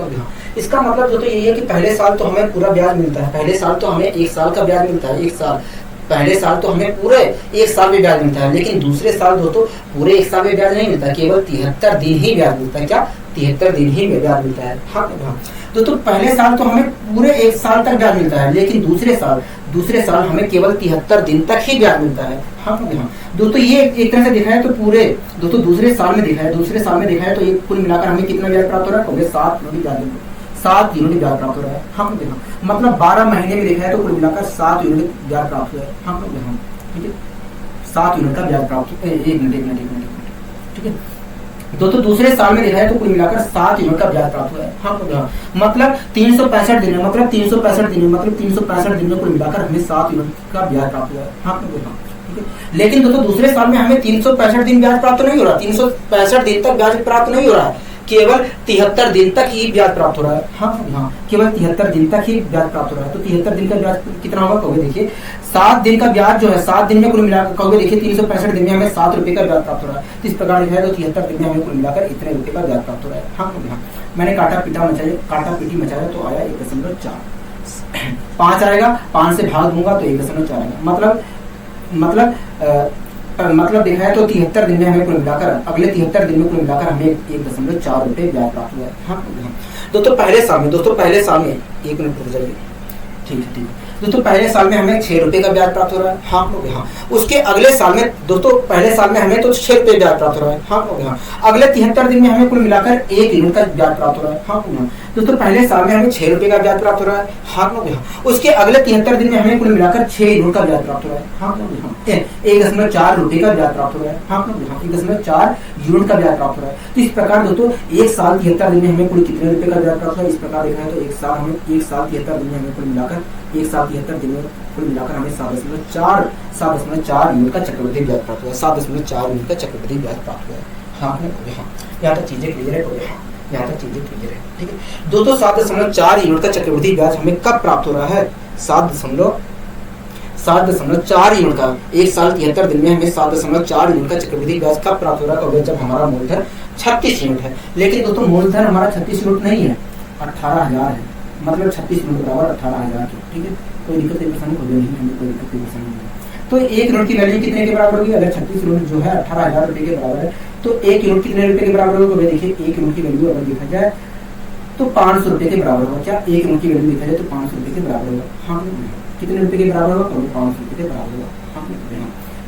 इसका मतलब दोस्तों यही है कि पहले साल तो हमें पूरा ब्याज मिलता है, पहले साल तो हमें 1 साल का ब्याज मिलता है, 1 साल पहले साल तो हमें पूरे 1 साल में ब्याज मिलता है, लेकिन दूसरे साल दोस्तों पूरे 1 साल में ब्याज नहीं मिलता, केवल 73 दिन ही ब्याज मिलता है। क्या 73 दिन ही ब्याज मिलता है। हाँ दोस्तों पहले साल तो हमें पूरे 1 साल तक ब्याज मिलता है, लेकिन दूसरे साल हमें केवल 73 दिन तक ही ब्याज मिलता है। हाँ दोस्तों ये एक तरह से देखा है तो पूरे दोस्तों दूसरे साल में देखा है तो ये कुल मिलाकर हमें कितना ब्याज प्राप्त हो रहा है, 7 यूनिट ब्याज प्राप्त हो रहा है। हम मतलब 12 महीने में देखा है तो कुल मिलाकर 7 यूनिट ब्याज प्राप्त हुआ है। हम ठीक है 7 यूनिट का ब्याज प्राप्त, एक मिनट ठीक है दोस्तों दूसरे साल में देखा है तो कुल मिलाकर 7 यूनिट का ब्याज प्राप्त हुआ है। हाँ मतलब 365 दिन में कुल मिलाकर हमें 7 यूनिट का ब्याज प्राप्त हुआ है। हाँ ठीक है, लेकिन दोस्तों दूसरे साल में हमें 365 दिन ब्याज प्राप्त नहीं हो रहा, 365 दिन तक ब्याज प्राप्त नहीं हो रहा है, केवल 73 दिन तक ही ब्याज प्राप्त हो रहा है। हाँ केवल 73 दिन तक ही ब्याज प्राप्त हो रहा है। तो 73 दिन का ब्याज कितना होगा, कहोगे देखिए 7 दिन का ब्याज जो है 7 दिन में कुल मिलाकर कहोगे देखिए 365 दिन में हमें 7 रुपए का ब्याज प्राप्त हो रहा है। तो इस प्रकार लिखा है तो 73 दिन में हमें कुल मिलाकर इतने रुपए का ब्याज प्राप्त हो रहा है। हाँ मैंने काटा पीटी मचाया तो आया 1.4, 5 आएगा, 5 से भाग दूंगा तो 1.4 आएगा। मतलब देखा है तो 73 दिन में हमें कुल मिलाकर अगले 73 दिन में कुल मिलाकर हमें 1.4 रुपए ब्याज प्राप्त हुआ है। हाँ दोस्तों पहले साल में 1 मिनट रुक जाइए, ठीक है दोस्तों पहले साल में हमें 6 रुपए का ब्याज प्राप्त हो रहा है। हाँ उसके अगले साल में दोस्तों पहले साल में हमें तो 6 रुपए ब्याज प्राप्त हो रहा है। हाँ अगले 73 दिन में हमें कुल मिलाकर 1 यूनिट का ब्याज प्राप्त हो रहा है। हाँ दोस्तों पहले साल में हमें 6 रुपए का ब्याज प्राप्त हो रहा है। हाँ उसके अगले 73 दिन में हमें कुल मिलाकर 6 यूनिट का ब्याज प्राप्त हो रहा है। हाँ 1.4 रुपए का ब्याज प्राप्त हो रहा है। हाँ 1.4 यूनिट का ब्याज प्राप्त हो रहा है। तो इस प्रकार दोस्तों 1 साल 73 दिन में हमें कुल कितने रुपए का ब्याज प्राप्त हो रहा है, इस प्रकार देखा है तो 1 साल 73 दिन में हमें कुल मिलाकर 7.4 यूनिट का चक्रवृद्धि ब्याज प्राप्त हुआ है। 7.4 यूनिट का चक्रवृद्धि ब्याज प्राप्त हुआ है। हाँ यहाँ तक चीजें क्लियर है, यहाँ तक चीजें क्लियर है। ठीक है दोस्तों 7.4 यूनिट का चक्रवृद्धि ब्याज हमें कब प्राप्त हो रहा है, 7.4 यूनिट का 1 साल 73 दिन में हमें 7.4 यूनिट का चक्रवृद्धि ब्याज कब प्राप्त हो रहा है, जब हमारा मूलधन 36 यूनिट है। लेकिन दोस्तों मूलधन हमारा 36 यूनिट नहीं है, 18,000 है, मतलब 36 यूनिट बराबर 18,000 की। ठीक है कोई दिक्कत परेशानी हो नहीं, हमें कोई दिक्कत परेशानी नहीं। तो 1 यूनिट की वैल्यू कितने के बराबर होगी, अगर 36 यूनिट जो है 18,000 रुपए के बराबर है तो 1 यूनिट कितने रुपए के बराबर होगा, देखिए 1 यूनिट की वैल्यू अगर देखा जाए तो 500 रुपए के बराबर होगा। क्या 1 यूनिट की वैल्यू देखा जाए तो 500 रुपए के बराबर होगा। हाँ कितने रुपए के बराबर होगा, 500 रुपए के बराबर होगा। हाँ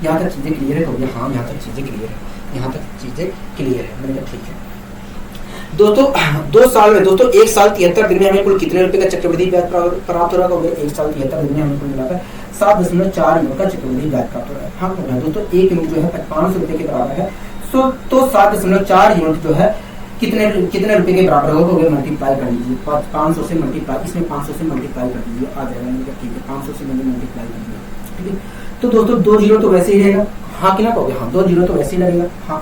यहाँ तक चीजें क्लियर है, हाँ यहाँ तक चीजें क्लियर है, यहाँ तक चीजें क्लियर है। मैंने ठीक है दोस्तों 2 साल में दोस्तों 1 साल 73 दिन में हमें कुल कितने रुपए का चक्रवृद्धि ब्याज प्राप्त हो रहा है, 1 साल 73 दिन में हमें कुल मिलाकर 7.4 यूनिट का चक्रवृद्धि ब्याज प्राप्त हो रहा है। हाँ दोस्तों 1 यूनिट जो है 500 रुपए के बराबर है। तो 7.4 यूनिट जो है कितने रुपए के बराबर होगा, मल्टीप्लाई कर लीजिए 500 से मल्टीप्लाई, इसमें 500 से मल्टीप्लाई कर दीजिए आ जाएगा। ठीक है 500 से मल्टीप्लाई कर दीजिए। ठीक है तो दोस्तों 2 जीरो तो वैसे ही रहेगा। हाँ कि ना कहोगे, हाँ 2 जीरो तो वैसे ही लगेगा। हाँ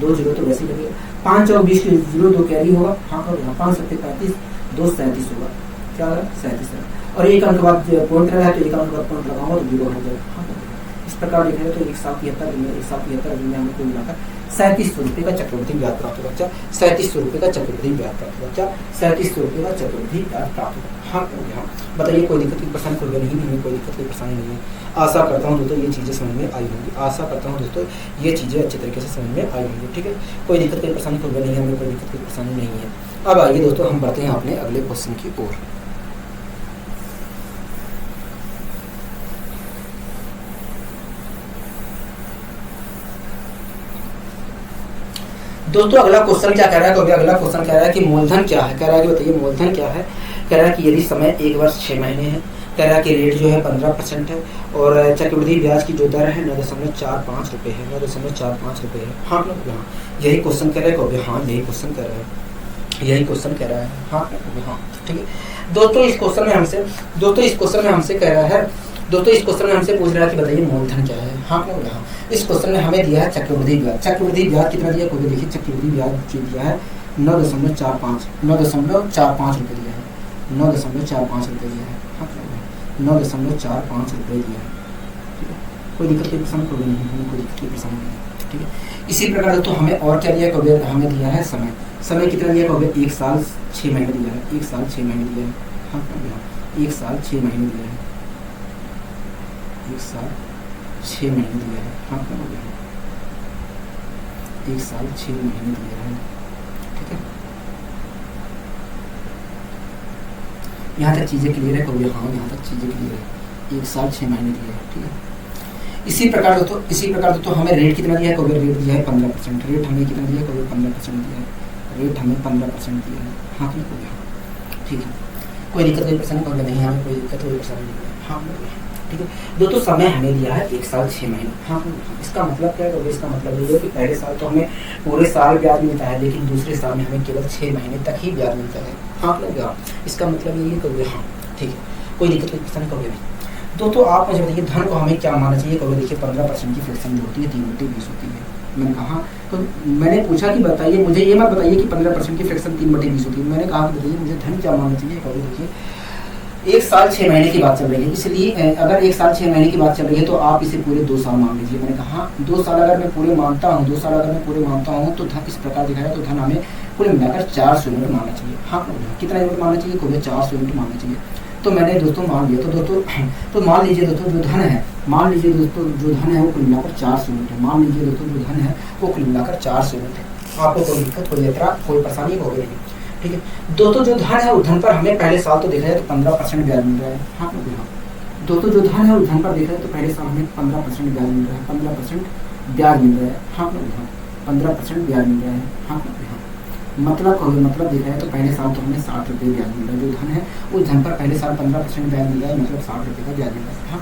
2 जीरो तो वैसे ही लगेगा। 5 और 20 के 0 2 कैरी होगा। हाँ 5 7 35 2 37 होगा। क्या होगा 37 और एक अंक बाद पॉइंट रहा है तो एक अंक बाद पॉइंट लगाऊंगा तो 0 हो जाएगा। इस प्रकार देखा जाए तो 1 साल 73 दिन में 1 साल 73 दिन में हमें कुल मिलाकर 3700 रुपये का चक्रवृद्धि ब्याज प्राप्त होगा। क्या 3700 रुपये का चक्रवृद्धि ब्याज प्राप्त होगा। क्या 3700 रुपये का चक्रवृद्धि ब्याज प्राप्त होगा। हाँ हाँ, बताइए कोई दिक्कत की परेशानी कोई नहीं, हमें कोई दिक्कत की परेशानी नहीं है। आशा करता हूँ दोस्तों ये चीज़ें समझ में आई होंगी। आशा करता हूँ दोस्तों ये चीज़ें अच्छे तरीके से समझ में आई होंगी। ठीक है, कोई दिक्कत की परेशानी कोई नहीं है, हमें कोई दिक्कत की परेशानी नहीं है। अब आइए दोस्तों हम बढ़ते हैं अपने अगले क्वेश्चन की ओर। दोस्तों अगला क्वेश्चन क्या कह रहा है, तो अगला क्वेश्चन कह रहा है कि मूलधन क्या है। कह रहा है कि बताइए मूलधन क्या है। कह रहा है कि यदि समय 1 वर्ष 6 महीने है, कह रहा है कि रेट जो है 15% है और चक्रवृद्धि ब्याज की जो दर है 9.45 रुपये है, 9.45 रुपये है। हाँ हाँ, यही क्वेश्चन कह रहा है। हाँ यही क्वेश्चन कह रहा है, यही क्वेश्चन कह रहा है। हाँ हाँ ठीक है दोस्तों, इस क्वेश्चन में हमसे कह रहा है, दोस्तों इस क्वेश्चन में हमसे पूछ रहा है कि बताइए मूलधन क्या है। हाँ हाँ, इस क्वेश्चन में हमें दिया है चक्रवृद्धि ब्याज। चक्रवृद्धि ब्याज कितना दिया, कोई देखिए चक्रवृद्धि ब्याज जो दिया है 9.45 रुपये दिया है, 9.45 रुपये दिया है। हाँ 9.45 रुपये दिया है। ठीक है, कोई दिक्कत की परेशानी कोई नहीं, हमें कोई दिक्कत की परेशानी नहीं है। ठीक है, इसी प्रकार दोस्तों हमें और क्या दिया है, हमें दिया है समय। समय कितना दिया है, 1 साल 6 महीने दिया है, 1 साल 6 महीने दिया है। हाँ 1 साल 6 महीने दिया है, 1 साल 6 महीने दिया है। हाँ 1 साल 6 महीने दिया है। ठीक है, यहाँ तक चीज़ें क्लियर है। कहोगे हाँ यहाँ तक चीज़ें क्लियर है, 1 साल 6 महीने दिया है। ठीक है, इसी प्रकार दोस्तों हमें रेट कितना दिया है, कहोगे रेट दिया है 15%। रेट हमें कितना दिया है, कहोगे 15% दिया है। रेट हमें 15% दिया है। हाँ ठीक है, कोई दिक्कत कोई परेशानी कहोगे नहीं, हमें कोई दिक्कत कोई परेशानी नहीं है। हाँ ठीक है दोस्तों, समय हमें दिया है 1 साल 6 महीने। हाँ इसका मतलब क्या है, इसका मतलब ये है कि पहले साल तो हमें पूरे साल ब्याज मिलता है, लेकिन दूसरे साल में हमें केवल 6 महीने तक ही ब्याज मिलता है। हाँ इसका मतलब ये कहोगे हाँ ठीक है, कोई दिक्कत कोई परेशानी कहोगे नहीं। दोस्तों आप मुझे बताइए धन को हमें क्या मानना चाहिए, कहोगे देखिए 15% की फ्रैक्शन जो होती है 3/20 होती है। मैंने कहा तो मैंने पूछा कि बताइए, मुझे ये मत बताइए कि 15% की फ्रैक्शन 3/20 होती है। मैंने कहा कि बताइए मुझे धन क्या मानना चाहिए, कहोगे देखिए 1 साल 6 महीने की बात चल रही है, इसलिए अगर 1 साल 6 महीने की बात चल रही है तो आप इसे पूरे 2 साल मान लीजिए। मैंने कहा 2 साल अगर मैं पूरे मानता हूँ, 2 साल अगर मैं पूरे मानता हूँ तो धन इस प्रकार दिखाया, तो धन हमें कुल मिलाकर 400 यूनिट मानना चाहिए। हाँ कितना यूनिट मानना चाहिए, कोई 400 यूनिट मानना चाहिए। तो मैंने दोस्तों मान लिया। तो दोस्तों तो मान लीजिए दोस्तों जो धन है, मान लीजिए दोस्तों जो धन है वो कुल मिलाकर 400 यूनिट है। मान लीजिए दोस्तों जो धन है वो कुल मिलाकर 400 यूनिट है। आपको कोई दिक्कत कोई यात्रा कोई परेशानी होगी नहीं। ठीक है दोस्तों, जो धन है उस धन पर हमें पहले साल तो देखा जाए तो 15% ब्याज मिल रहा है। हाँ दोस्तों जो धन है उस धन पर देखा जाए तो पहले साल हमें 15% ब्याज मिल रहा है, 15% ब्याज मिल रहा है। हाँ 15% ब्याज मिल रहा है। हाँ मतलब देखा जाए तो पहले साल तो हमें 60 रुपये ब्याज मिल रहा है। जो धन है उस धन पर पहले साल 15% ब्याज मिल रहा है, मतलब 60 रुपये का ब्याज मिल रहा है। हाँ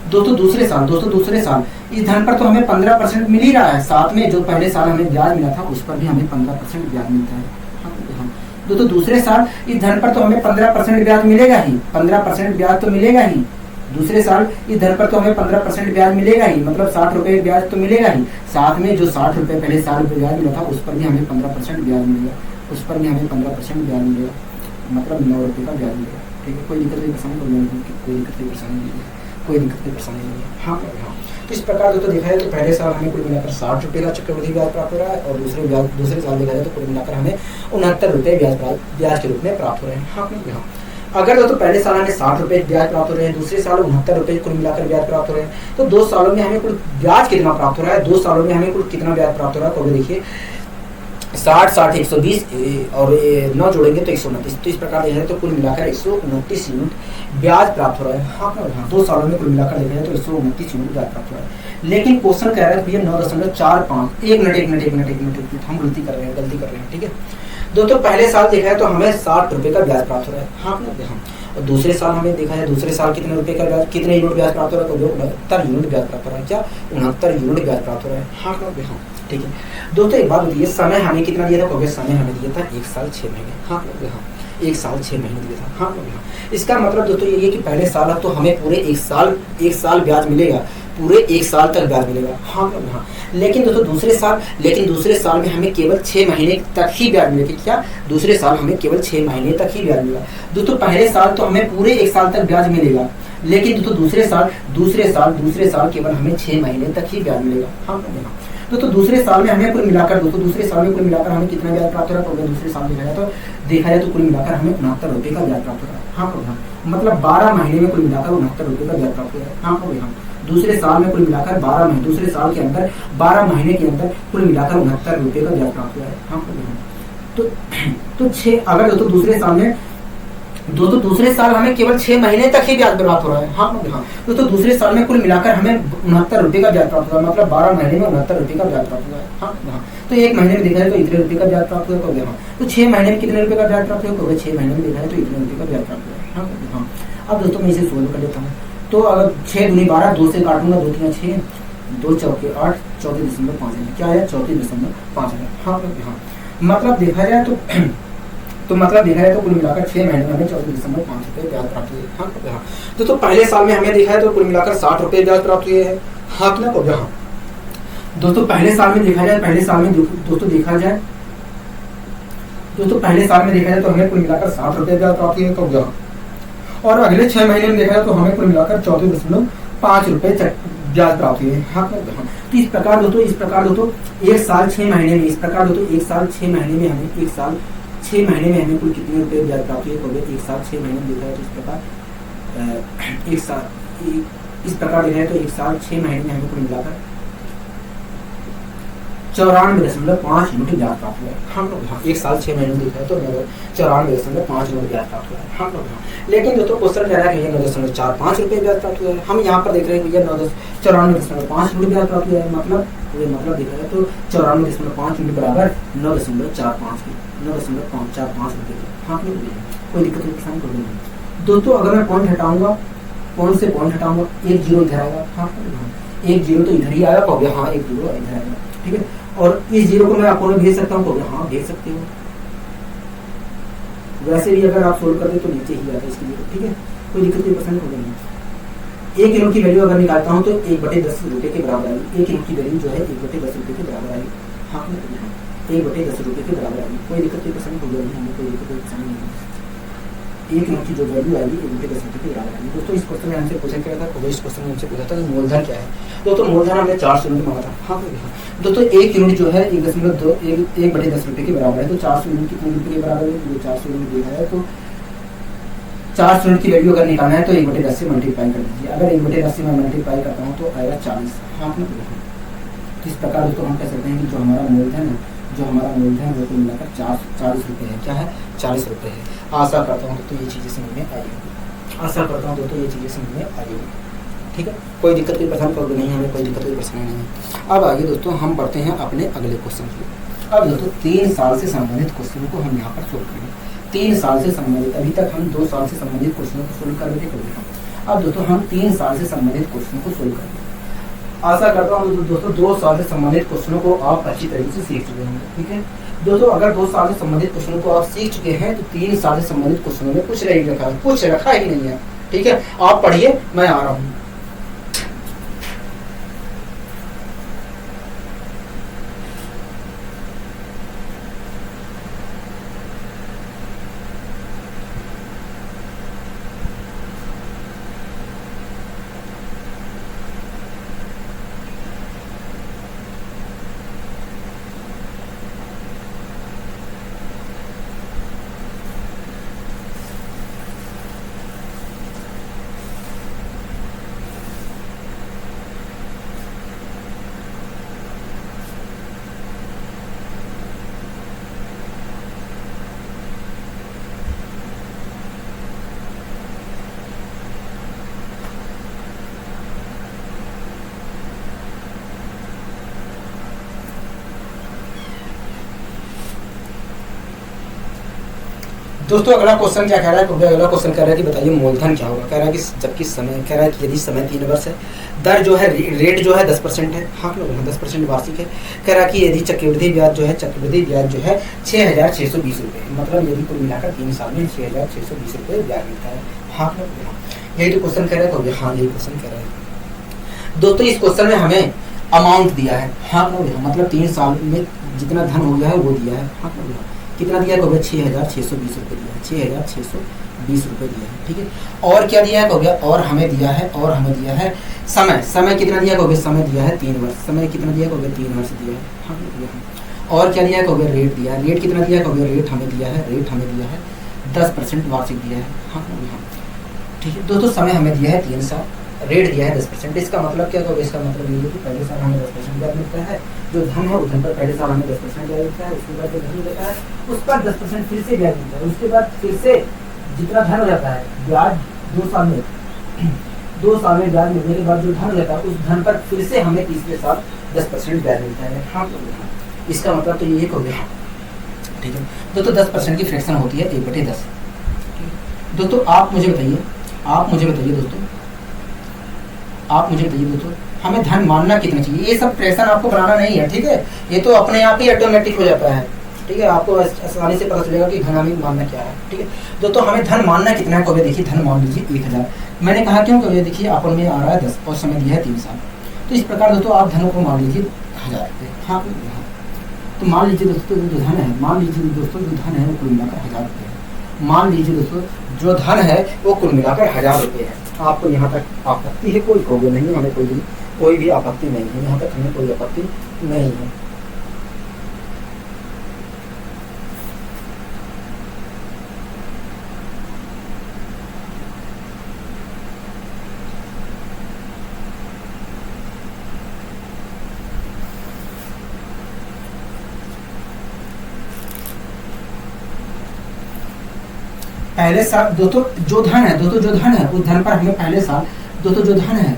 दोस्तों दूसरे साल इस धन पर तो हमें 15% मिल ही रहा है, साथ में जो पहले साल हमें ब्याज मिला था उस पर भी हमें 15% ब्याज मिलता है। दोस्तों दूसरे साल इस धन पर तो हमें 15% ब्याज मिलेगा ही, 15% ब्याज तो मिलेगा ही। दूसरे साल इस धन पर तो हमें 15% ब्याज मिलेगा ही, मतलब 60 रुपये ब्याज तो मिलेगा ही। साथ में जो 60 रुपये पहले साल पे ब्याज मिला था उस पर भी हमें 15% ब्याज मिलेगा, उस पर भी हमें 15% ब्याज मिलेगा, मतलब 9 रुपये का ब्याज मिलेगा। ठीक है, कोई दिक्कत कोई परेशानी कोई दिक्कत कोई परेशानी नहीं है, कोई दिक्कत कोई परेशानी नहीं है। हाँ तो इस प्रकार दोस्तों देखा जाए तो पहले साल हमें कुल मिलाकर 60 रुपये का चक्रवृद्धि ब्याज प्राप्त हो रहा है और दूसरे साल देखा जाए तो कुल मिलाकर हमें 69 रुपये ब्याज के रूप में प्राप्त हो रहे हैं। हाँ अगर दोस्तों पहले साल हमें 60 रुपये ब्याज प्राप्त हो रहे हैं, दूसरे साल 69 रुपये कुल मिलाकर ब्याज प्राप्त हो रहे हैं, तो 2 सालों में हमें कुल ब्याज कितना प्राप्त हो रहा है, 2 सालों में हमें कुल कितना ब्याज प्राप्त हो रहा है। तो देखिए 60 120 और 9 जोड़ेंगे तो 129, तो इस प्रकार देखा जाए तो कुल मिलाकर 129 यूनिट ब्याज प्राप्त हो रहा है। हाँ 2 सालों में कुल मिलाकर देखा जाए तो 129 यूनिट ब्याज प्राप्त हो रहा है। लेकिन क्वेश्चन कह रहा है भैया 9.45, एक मिनट हम गलती कर रहे हैं। ठीक है दोस्तों, पहले साल देखा है तो हमें 60 रुपये का ब्याज प्राप्त हो रहा है। हाँ और दूसरे साल हमें देखा है दूसरे साल कितने रुपए का ब्याज, कितने यूनिट ब्याज प्राप्त हो रहा है, तो 69 यूनिट ब्याज प्राप्त हो रहा है। क्या 69 यूनिट ब्याज प्राप्त हो रहा है। हाँ ठीक है दोस्तों, एक बात बताइए समय हमें कितना दिया था, कहोगे समय हमें दिया था 1 साल 6 महीने। हाँ 1 साल 6 महीने दिया था। हाँ इसका मतलब दोस्तों ये है कि पहले साल तो हमें पूरे 1 साल ब्याज मिलेगा, पूरे 1 साल तक ब्याज मिलेगा। हाँ लेकिन दोस्तों दूसरे साल में हमें केवल 6 महीने तक ही ब्याज मिलेगा। क्या दूसरे साल हमें केवल 6 महीने तक ही ब्याज मिलेगा। दोस्तों पहले साल तो हमें पूरे 1 साल तक ब्याज मिलेगा, लेकिन दोस्तों दूसरे साल केवल हमें 6 महीने तक ही ब्याज मिलेगा। हाँ तो दूसरे साल में हमें कुल मिलाकर दोस्तों दूसरे साल में कुल मिलाकर हमें कितना ब्याज प्राप्त हो रहा है? तो दूसरे साल देखा जाए तो कुल मिलाकर हमें 69 रुपए का ब्याज प्राप्त हो रहा है। हाँ मतलब 12 महीने में कुल मिलाकर 69 रुपए का ब्याज प्राप्त हो रहा है। हाँ दूसरे साल में कुल मिलाकर 12 महीने, दूसरे साल के अंदर 12 महीने के अंदर कुल मिलाकर 69 रुपए का ब्याज प्राप्त हुआ है। हाँ तो 6 अगर दोस्तों दूसरे साल हमें केवल 6 महीने तक ही ब्याज प्राप्त हो रहा है। हाँ तो दूसरे साल में कुल मिलाकर हमें 69 रुपए का ब्याज प्राप्त हुआ है, मतलब 12 महीने में 69 रुपए का ब्याज प्राप्त हुआ है। हाँ तो एक महीने में देखा जाए तो इतने रुपए का ब्याज प्राप्त हुआ है। तो 6 महीने में कितने रुपए का ब्याज प्राप्त हुआ? 6 महीने में देखा जाए तो इतने रुपए का ब्याज प्राप्त हुआ है। हाँ अब दोस्तों मैं इसे सोल्व कर लेता हूँ। तो अगर 6 दूनी 12, 2 से काटूंगा, 2 3 6, 2 चौके 8, 34.5 क्या है? 34.5 है। हाँ मतलब देखा जाए तो मतलब देखा जाए तो कुल मिलाकर 6 महीने में हमें 34.5 रुपए ब्याज प्राप्त हुए। हाँ तो पहले साल में हमें देखा है तो कुल मिलाकर 60 रुपए ब्याज प्राप्त हुए हैं। हाँ दोस्तों पहले साल में देखा जाए तो हमें कुल मिलाकर 60 रुपए ब्याज प्राप्त हुए। तो और अगले 6 महीने में देखा जाए तो हमें कुल मिलाकर 34.5 रुपए ब्याज प्राप्त हुए। हाँ तो इस प्रकार दोस्तों एक साल 6 महीने में हमें कुल कितने रुपए ब्याज प्राप्त हुए? तो एक साल 6 महीने में देखा जाए तो इस प्रकार देखा जाए तो एक साल 6 महीने में हमें कुल मिलाकर 94.5 यूनिट ब्याज प्राप्त हुआ है। हाँ एक साल 6 महीने में देखा है तो 94.5 यूनिट ब्याज प्राप्त हुआ है। हाँ लेकिन दोस्तों क्वेश्चन कह रहा है कि 9.45 रुपए ब्याज प्राप्त हुआ है। हम यहाँ पर देख रहे हैं भैया 94.5 यूनिट ब्याज प्राप्त हुआ है। मतलब देखा जाए तो 94.5 यूनिट बराबर 9.45 रुपए। हाँ कोई दिक्कत नहीं। दोस्तों अगर मैं पॉइंट हटाऊंगा, पॉइंट से पॉइंट हटाऊंगा, एक जीरो इधर आएगा। हाँ एक जीरो तो इधर ही आएगा। हो गया। हाँ एक जीरो इधर आएगा। ठीक है और इस जीरो को मैं आपको भेज सकता हूँ। हाँ भेज सकते हो। वैसे भी अगर आप सोल्व करते तो नीचे ही आता है इसके लिए। ठीक है कोई दिक्कत नहीं, पसंद हो गई। 1 यूनिट की वैल्यू अगर निकालता हूँ तो 1/10 रुपए के बराबर आएगी। 1 यूनिट की वैल्यू जो है 1/10 रुपए के बराबर आएगी। हाँ 1/10 रुपए के बराबर आएगी। कोई दिक्कत नहीं, पसंद हो गई। हमें कोई दिक्कत पसंद नहीं। 1 यूनिट की जो वैल्यू आएगी 1/10 रुपए के बराबर आएगी। दोस्तों इस क्वेश्चन में हमसे पूछा क्या था? इस क्वेश्चन में हमसे पूछा था मूलधन क्या है। दोस्तों मूलधन हमने 400 यूनिट मांगा था। हाँ दोस्तों 1 यूनिट जो है 1/10 रुपए के बराबर है। तो 400 यूनिट कितने रुपए के बराबर है? 400 यूनिट देखा है तो 400 यूनिट की वैल्यू अगर निकालना है तो 1/10 से मल्टीप्लाई कर दीजिए। अगर 1/10 से मैं मल्टीप्लाई करता हूँ तो आएगा 40। हाँ इस प्रकार दोस्तों हम कह सकते हैं कि जो हमारा मूलधन है वो तो मिलाकर 40 रुपए है। क्या है? 40 रुपए है। आशा करता हूँ तो ये चीज़ें समझ में आई होगी। ठीक है कोई दिक्कत कोई परेशानी नहीं, हमें कोई दिक्कत कोई परेशानी नहीं है। अब आगे दोस्तों हम बढ़ते हैं अपने अगले क्वेश्चन की। अब दोस्तों 3 साल से संबंधित क्वेश्चनों को हम यहाँ पर सोल्व करेंगे। 3 साल से संबंधित, अभी तक हम 2 साल से संबंधित क्वेश्चनों को सोल्व कर रहे थे। अब दोस्तों हम 3 साल से संबंधित क्वेश्चनों को सोल्व करेंगे। आशा करता हूँ दोस्तों 2 साल से संबंधित क्वेश्चनों को आप अच्छी तरीके से सीख चुके होंगे। ठीक है दोस्तों अगर 2 साल से संबंधित क्वेश्चनों को आप सीख चुके हैं तो 3 साल से संबंधित क्वेश्चनों में कुछ रखा ही नहीं है। ठीक है आप पढ़िए, मैं आ रहा हूँ। दोस्तों अगला क्वेश्चन क्या कह रहा है? अगला क्वेश्चन कह रहा है कि बताइए मूलधन क्या होगा। कह रहा है कि जबकि समय, कह रहा है कि यदि समय 3 वर्ष है, दर जो है रेट जो है 10% है। हाँ 10% वार्षिक है। कह रहा है कि यदि चक्रवृद्धि ब्याज जो है 6,620 रुपये, मतलब यदि कुल मिलाकर 3 साल में 6,620 रुपये ब्याज मिलता है। हाँ यही तो क्वेश्चन कह रहा है। हाँ यही क्वेश्चन कह रहा है। दोस्तों इस क्वेश्चन में हमें अमाउंट दिया है। हाँ मतलब 3 साल में जितना धन हो गया है वो दिया है। हाँ कितना दिया है हो गया 6,620 रुपये दिया है, 6,620 रुपये दिया है, ठीक है। और क्या दिया है हो गया, और हमें दिया है समय, समय कितना दिया हो गया, समय दिया है 3 वर्ष, समय कितना दिया हो गया 3 वर्ष दिया है, हाँ दिया है। और क्या दिया है हो गया, रेट दिया है, रेट कितना दिया हो गया, रेट हमें दिया है 10% वार्षिक दिया है, हाँ हाँ, ठीक है। दोस्तों समय हमें दिया है 3 साल, रेट दिया है 10%। इसका मतलब क्या होगा, इसका मतलब ये है कि पहले साल हमें 10% ब्याज मिलता है, जो धन है उस धन पर पहले साल हमें 10% ब्याज मिलता है, उसके बाद जो धन मिलता है उस पर 10% फिर से ब्याज मिलता है, उसके बाद फिर से जितना धन हो जाता है ब्याज 2 साल में 2 साल में ब्याज मिलने के बाद जो धन हो जाता है उस धन पर फिर से हमें तीसरे साल 10% ब्याज मिलता है, हाँ तो इसका मतलब तो ये हो गया, ठीक है। दोस्तों 10% की फ्रैक्शन होती है 1/10। दोस्तों आप मुझे बताइए दोस्तों हमें धन मानना कितना चाहिए। ये सब फ्रैक्शन आपको बनाना नहीं है, ठीक है, ये तो अपने आप ही ऑटोमेटिक हो जाता है, ठीक है। आपको आसानी से पता चलेगा कि धन हमें मानना क्या है, ठीक है। दोस्तों हमें धन मानना कितना है, कभी देखिए धन मान लीजिए 1000, मैंने कहा क्यों, कभी देखिए अपन में आ रहा है 10 और समय दिया है 3 साल, तो इस प्रकार दोस्तों आप धनों को मान लीजिए 1000 रुपये, हाँ। तो मान लीजिए दोस्तों जो धन है, मान लीजिए दोस्तों जो धन है वो कुल मिलाकर 1000 रुपये है, मान लीजिए दोस्तों जो धन है वो कुल मिलाकर 1000 रुपये है। आपको यहाँ तक आपत्ति है, कोई प्रॉब्लम नहीं है, हमें कोई भी आपत्ति नहीं है, यहाँ तक हमें कोई आपत्ति नहीं है। पहले साल दोस्तों जो धन है उस धन पर हमें पहले साल दोस्तों जो धन है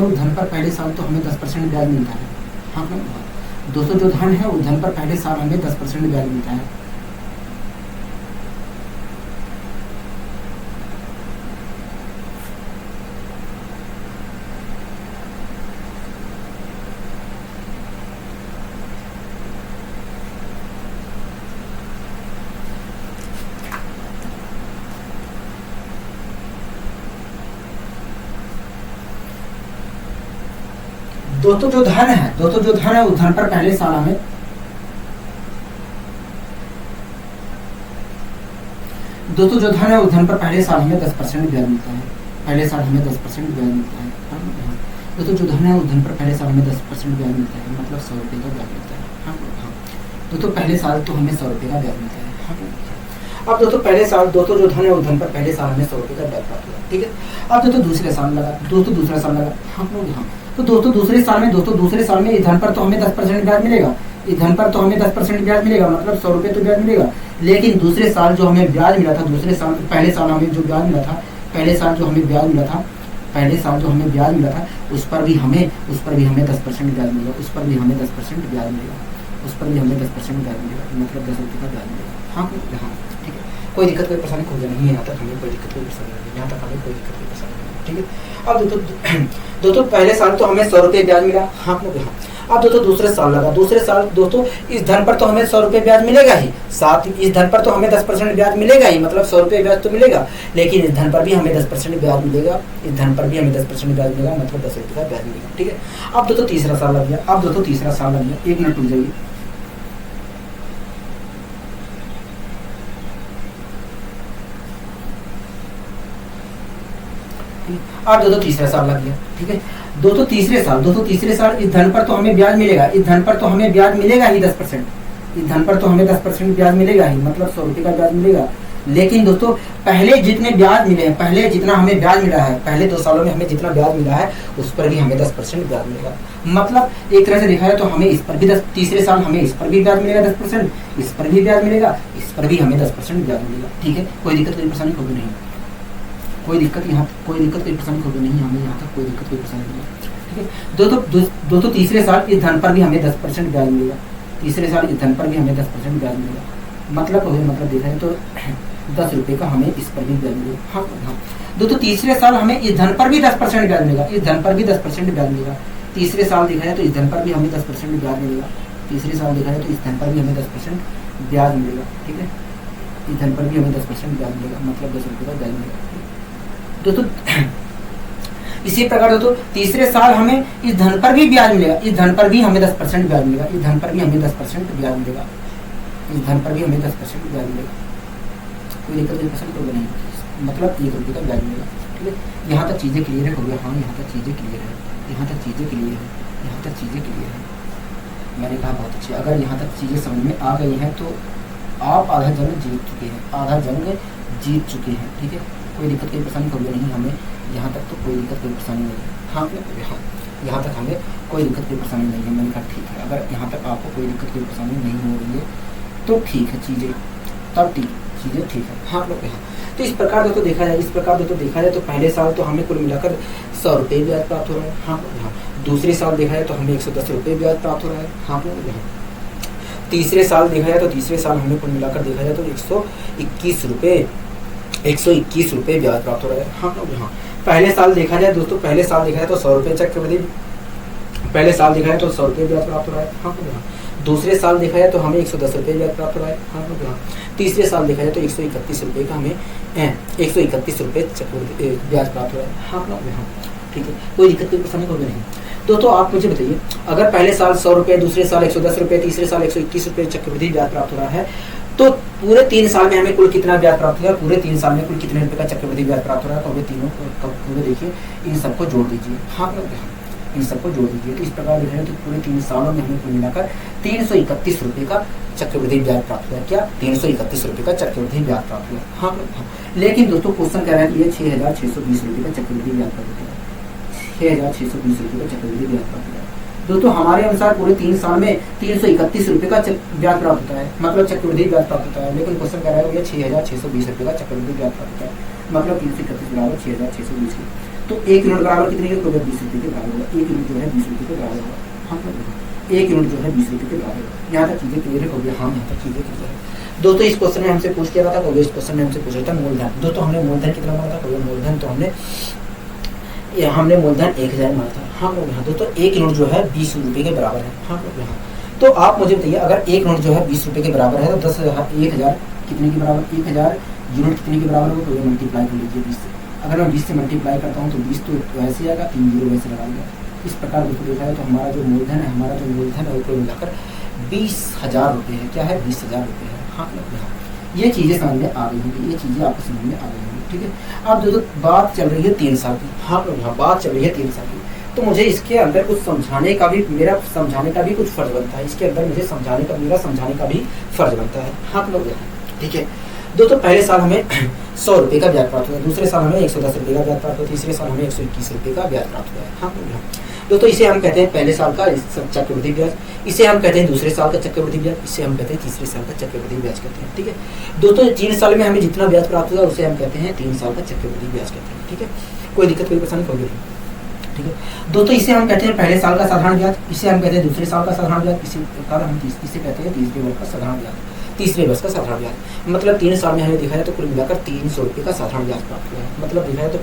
उस धन पर पहले साल तो हमें 10% ब्याज मिलता है, हाँ दोस्तों जो धन है उस धन पर पहले साल हमें 10% ब्याज मिलता है। दोस्तों जो धन है उस धन पर पहले साल हमें दोस्तों जो धन है उस धन पर पहले साल हमें 10% ब्याज मिलता है, पहले साल हमें 10% ब्याज मिलता है। दोस्तों जो धन है उस धन पर पहले साल हमें 10% ब्याज मिलता है, मतलब 100 रुपये का ब्याज मिलता है, हाँ। दोस्तों पहले साल तो हमें 100 रुपये का ब्याज मिलता है, हाँ। अब दोस्तों पहले साल दोस्तों जो धन है उस धन पर पहले साल हमें 100 रुपये का ब्याज प्राप्त हुआ, ठीक है। अब दोस्तों दूसरा साल लगा, हाँ हाँ। तो दोस्तों दूसरे साल में इस धन पर तो हमें 10% ब्याज मिलेगा, इस धन पर तो हमें 10% ब्याज मिलेगा, मतलब 100 रुपये तो ब्याज मिलेगा। लेकिन दूसरे साल जो हमें ब्याज मिला था, पहले साल हमें जो ब्याज मिला था, पहले साल जो हमें ब्याज मिला था उस पर भी हमें 10% ब्याज मिलेगा, मतलब 10 रुपये का ब्याज मिलेगा, हाँ हाँ, ठीक है। कोई दिक्कत कोई परेशानी खोजा नहीं है, यहाँ तक हमें कोई दिक्कत कोई परेशानी नहीं, ठीक है। अब दोस्तों पहले साल तो हमें 100 रुपये ब्याज मिला, हाँ हाँ। अब दोस्तों दूसरे साल लगा, दोस्तों इस धन पर तो हमें 100 रुपये ब्याज मिलेगा ही, साथ ही इस धन पर तो हमें 10% ब्याज मिलेगा ही, मतलब 100 रुपये ब्याज तो मिलेगा, लेकिन इस धन पर भी हमें 10% ब्याज मिलेगा, मतलब 10 रुपये का ब्याज मिलेगा, ठीक है। अब दोस्तों तीसरा साल लग गया, 1 मिनट रुक जाइए। अब दोस्तों तीसरा साल लग गया, ठीक है। दोस्तों तीसरे साल इस धन पर तो हमें ब्याज मिलेगा, ही 10%, इस धन पर तो हमें 10% ब्याज मिलेगा ही, मतलब 100 रुपये का ब्याज मिलेगा। लेकिन दोस्तों पहले जितने ब्याज मिले हैं, पहले जितना हमें ब्याज मिला है, पहले 2 सालों में हमें जितना ब्याज मिला है उस पर भी हमें 10% ब्याज मिलेगा, मतलब एक तरह से देखा जाए तो हमें इस पर भी तीसरे साल हमें इस पर भी ब्याज मिलेगा 10%, इस पर भी ब्याज मिलेगा, इस पर भी हमें 10% ब्याज मिलेगा, ठीक है। कोई दिक्कत कोई परेशानी होगी नहीं, कोई दिक्कत कोई परेशानी होगी नहीं, हमें यहाँ तक कोई दिक्कत कोई परेशानी नहीं है, ठीक है। दोस्तों तीसरे साल इस धन पर भी हमें 10% ब्याज मिलेगा, मतलब देखा जाए तो 10 रुपये का हमें इस पर भी ब्याज मिलेगा, हाँ हाँ। दोस्तों तीसरे साल हमें इस धन पर भी 10% ब्याज मिलेगा, तीसरे साल देखा जाए तो इस धन पर भी हमें 10% ब्याज मिलेगा, ठीक है। इस धन पर भी हमें 10% ब्याज मिलेगा, मतलब 10 रुपये का ब्याज मिलेगा। दोस्तों इसी प्रकार दोस्तों तीसरे साल हमें इस धन पर भी ब्याज मिलेगा, इस धन पर भी हमें 10% ब्याज मिलेगा, इस धन पर भी हमें 10% ब्याज मिलेगा, कोई दिक्कत कोई परेशानी होगी नहीं, मतलब 1 रुपये का ब्याज मिलेगा। ठीक है, यहाँ तक चीज़ें क्लियर है, हो गया? हाँ, यहाँ तक चीज़ें क्लियर है, यहाँ तक चीज़ें क्लियर है, यहाँ तक चीज़ें क्लियर है। मैंने कहा बहुत अच्छी। अगर यहाँ तक चीज़ें समझ में आ गई हैं तो आप आधा जंग जीत चुके हैं, आधा जंग जीत चुके हैं। ठीक है, कोई दिक्कत कोई परेशानी होगी नहीं हमें, यहाँ तक तो कोई दिक्कत कोई परेशानी नहीं है। हाँ, यहाँ तक हमें कोई दिक्कत कोई परेशानी नहीं है। मैंने कहा ठीक है, अगर यहाँ तक आपको कोई दिक्कत कोई परेशानी नहीं हो रही है तो ठीक है, चीज़ें तब ठीक चीज़ें ठीक है। हाँ लोग, यहाँ तो इस प्रकार तो देखा जाए, इस प्रकार तो देखा जाए तो पहले साल तो हमें कुल मिलाकर 100 रुपये ब्याज प्राप्त हो रहा है। हाँ लोग, यहाँ दूसरे साल देखा जाए तो हमें 110 रुपये ब्याज प्राप्त हो रहा है। हाँ लोग, यहाँ तीसरे साल देखा जाए तो तीसरे साल हमें कुल मिलाकर देखा जाए तो 121 रुपये ब्याज प्राप्त हो रहा है। हाँ लोग, यहाँ पहले साल देखा जाए दोस्तों, पहले साल देखा जाए तो 100 रुपये चक्रवृद्धि, पहले साल देखा जाए तो 100 रुपये ब्याज प्राप्त हो रहा है। हाँ लोग, यहाँ दूसरे साल देखा जाए तो हमें 110 रुपये ब्याज प्राप्त हो रहा है। हाँ लोग, यहाँ तीसरे साल देखा जाए तो 131 रुपये का हमें 131 रुपये चक्रवृद्धि ब्याज प्राप्त हो रहा है। हाँ लोग, यहाँ ठीक है, कोई दिक्कत कोई परेशानी होगी नहीं। तो आप मुझे बताइए, अगर पहले साल 100 रुपये, दूसरे साल 110 रुपये, तीसरे साल 121 रुपये चक्रवृद्धि ब्याज प्राप्त हो रहा है, तो पूरे 3 साल में हमें कुल कितना ब्याज प्राप्त होगा? पूरे 3 साल में कुल कितने रुपये का चक्रवृद्धि ब्याज प्राप्त हो रहा है? तो तीनों पूरे देखिए, इन सबको जोड़ दीजिए। हाँ लोग, इन सबको जोड़ दीजिए। तो इस प्रकार देखा जाए तो पूरे 3 सालों में हमें कुल मिलाकर 331 रुपये का चक्रवृद्धि ब्याज प्राप्त हुआ। क्या? 331 रुपये का चक्रवृद्धि ब्याज प्राप्त हुआ। हाँ लोग, लेकिन दोस्तों क्वेश्चन कह रहा है कि ये 6,620 रुपये का चक्रवृद्धि ब्याज प्राप्त हुआ है, 6,620 रुपये का चक्रवृद्धि ब्याज प्राप्त हुआ है। दोस्तों हमारे अनुसार पूरे 3 साल में 331 रुपये का ब्याज प्राप्त होता है, मतलब चक्रवृद्धि ब्याज प्राप्त होता है। लेकिन क्वेश्चन कह रहा है भैया 6,620 रुपये का चक्रवृद्धि ब्याज प्राप्त होता है, मतलब 331 बराबर 6,620 की। तो 1 यूनिट बराबर कितने के? 20 रुपये के बराबर होगा। 1 यूनिट जो है 20 रुपये के बराबर होगा। हाँ, 1 यूनिट जो है 20 रुपये के बराबर होगा। यहाँ तक चीज़ें क्लियर हो गया? हाँ, यहाँ तक चीज़ें क्लियर है। दोस्तों इस क्वेश्चन में हमसे पूछ किया था, इस क्वेश्चन में हमसे पूछा था मूलधन। दोस्तों हमने मूलधन कितना माना था? मूलधन तो हमने मूलधन 1000 माना था। हाँ लोग, यहाँ दोस्तों 1 यूनिट जो है 20 रुपये के बराबर है। हाँ लोग, यहाँ तो आप मुझे बताइए, अगर 1 यूनिट जो है 20 रुपये के बराबर है तो 10,000 कितने के बराबर? 1000 यूनिट कितने के बराबर होगा? तो ये मल्टीप्लाई कर लीजिए 20 से। अगर मैं 20 से मल्टीप्लाई करता हूँ तो 20 तो वैसे आएगा, 3 जीरो वैसे लगा लिया। इस प्रकार देखो देखा है तो हमारा जो मूलधन है, हमारा जो मूलधन है वो मिलाकर 20,000 रुपये है। क्या है? 20,000 रुपये है। हाँ लोग, यहाँ ये चीज़ें समझ में आ गई होंगी, ये चीज़ें आपको समझ में आ गई होंगी। ठीक है, अब दोस्तों बात चल रही है 3 साल की। हाँ लोग, यहाँ बात चल रही है 3 साल की, तो मुझे इसके अंदर कुछ समझाने का भी, मेरा समझाने का भी कुछ फर्ज बनता है। इसके अंदर मुझे मेरा समझाने का भी फर्ज बनता है। हाँ लोग, ठीक है दोस्तों, पहले साल हमें 100 रुपये का ब्याज प्राप्त हुआ, दूसरे साल हमें 110 रुपये का ब्याज प्राप्त हुआ, तीसरे साल हमें 121 रुपये का ब्याज प्राप्त हुआ है। हाँ दोस्तों, इसे हम कहते हैं पहले साल का चक्रवृद्धि ब्याज, इसे हम कहते हैं दूसरे साल का चक्रवृद्धि ब्याज, इसे हम कहते हैं तीसरे साल का चक्रवृद्धि ब्याज कहते हैं। ठीक है दोस्तों, 3 साल में हमें जितना ब्याज प्राप्त हुआ उसे हम कहते हैं 3 साल का चक्रवृद्धि ब्याज कहते हैं। ठीक है, कोई दिक्कत कोई परेशानी होगी नहीं। ठीक है दोस्तों, इसे हम कहते हैं पहले साल का साधारण ब्याज, इसे हम कहते हैं दूसरे साल का साधारण ब्याज, इसे कहते हैं तीसरे वर्ष का साधारण ब्याज। तीसरे वर्ष का साधारण ब्याज मतलब 3 साल में हमें देखा जाए तो कुल मिलाकर 300 रुपये का साधारण ब्याज प्राप्त हुआ है। मतलब देखा जाए तो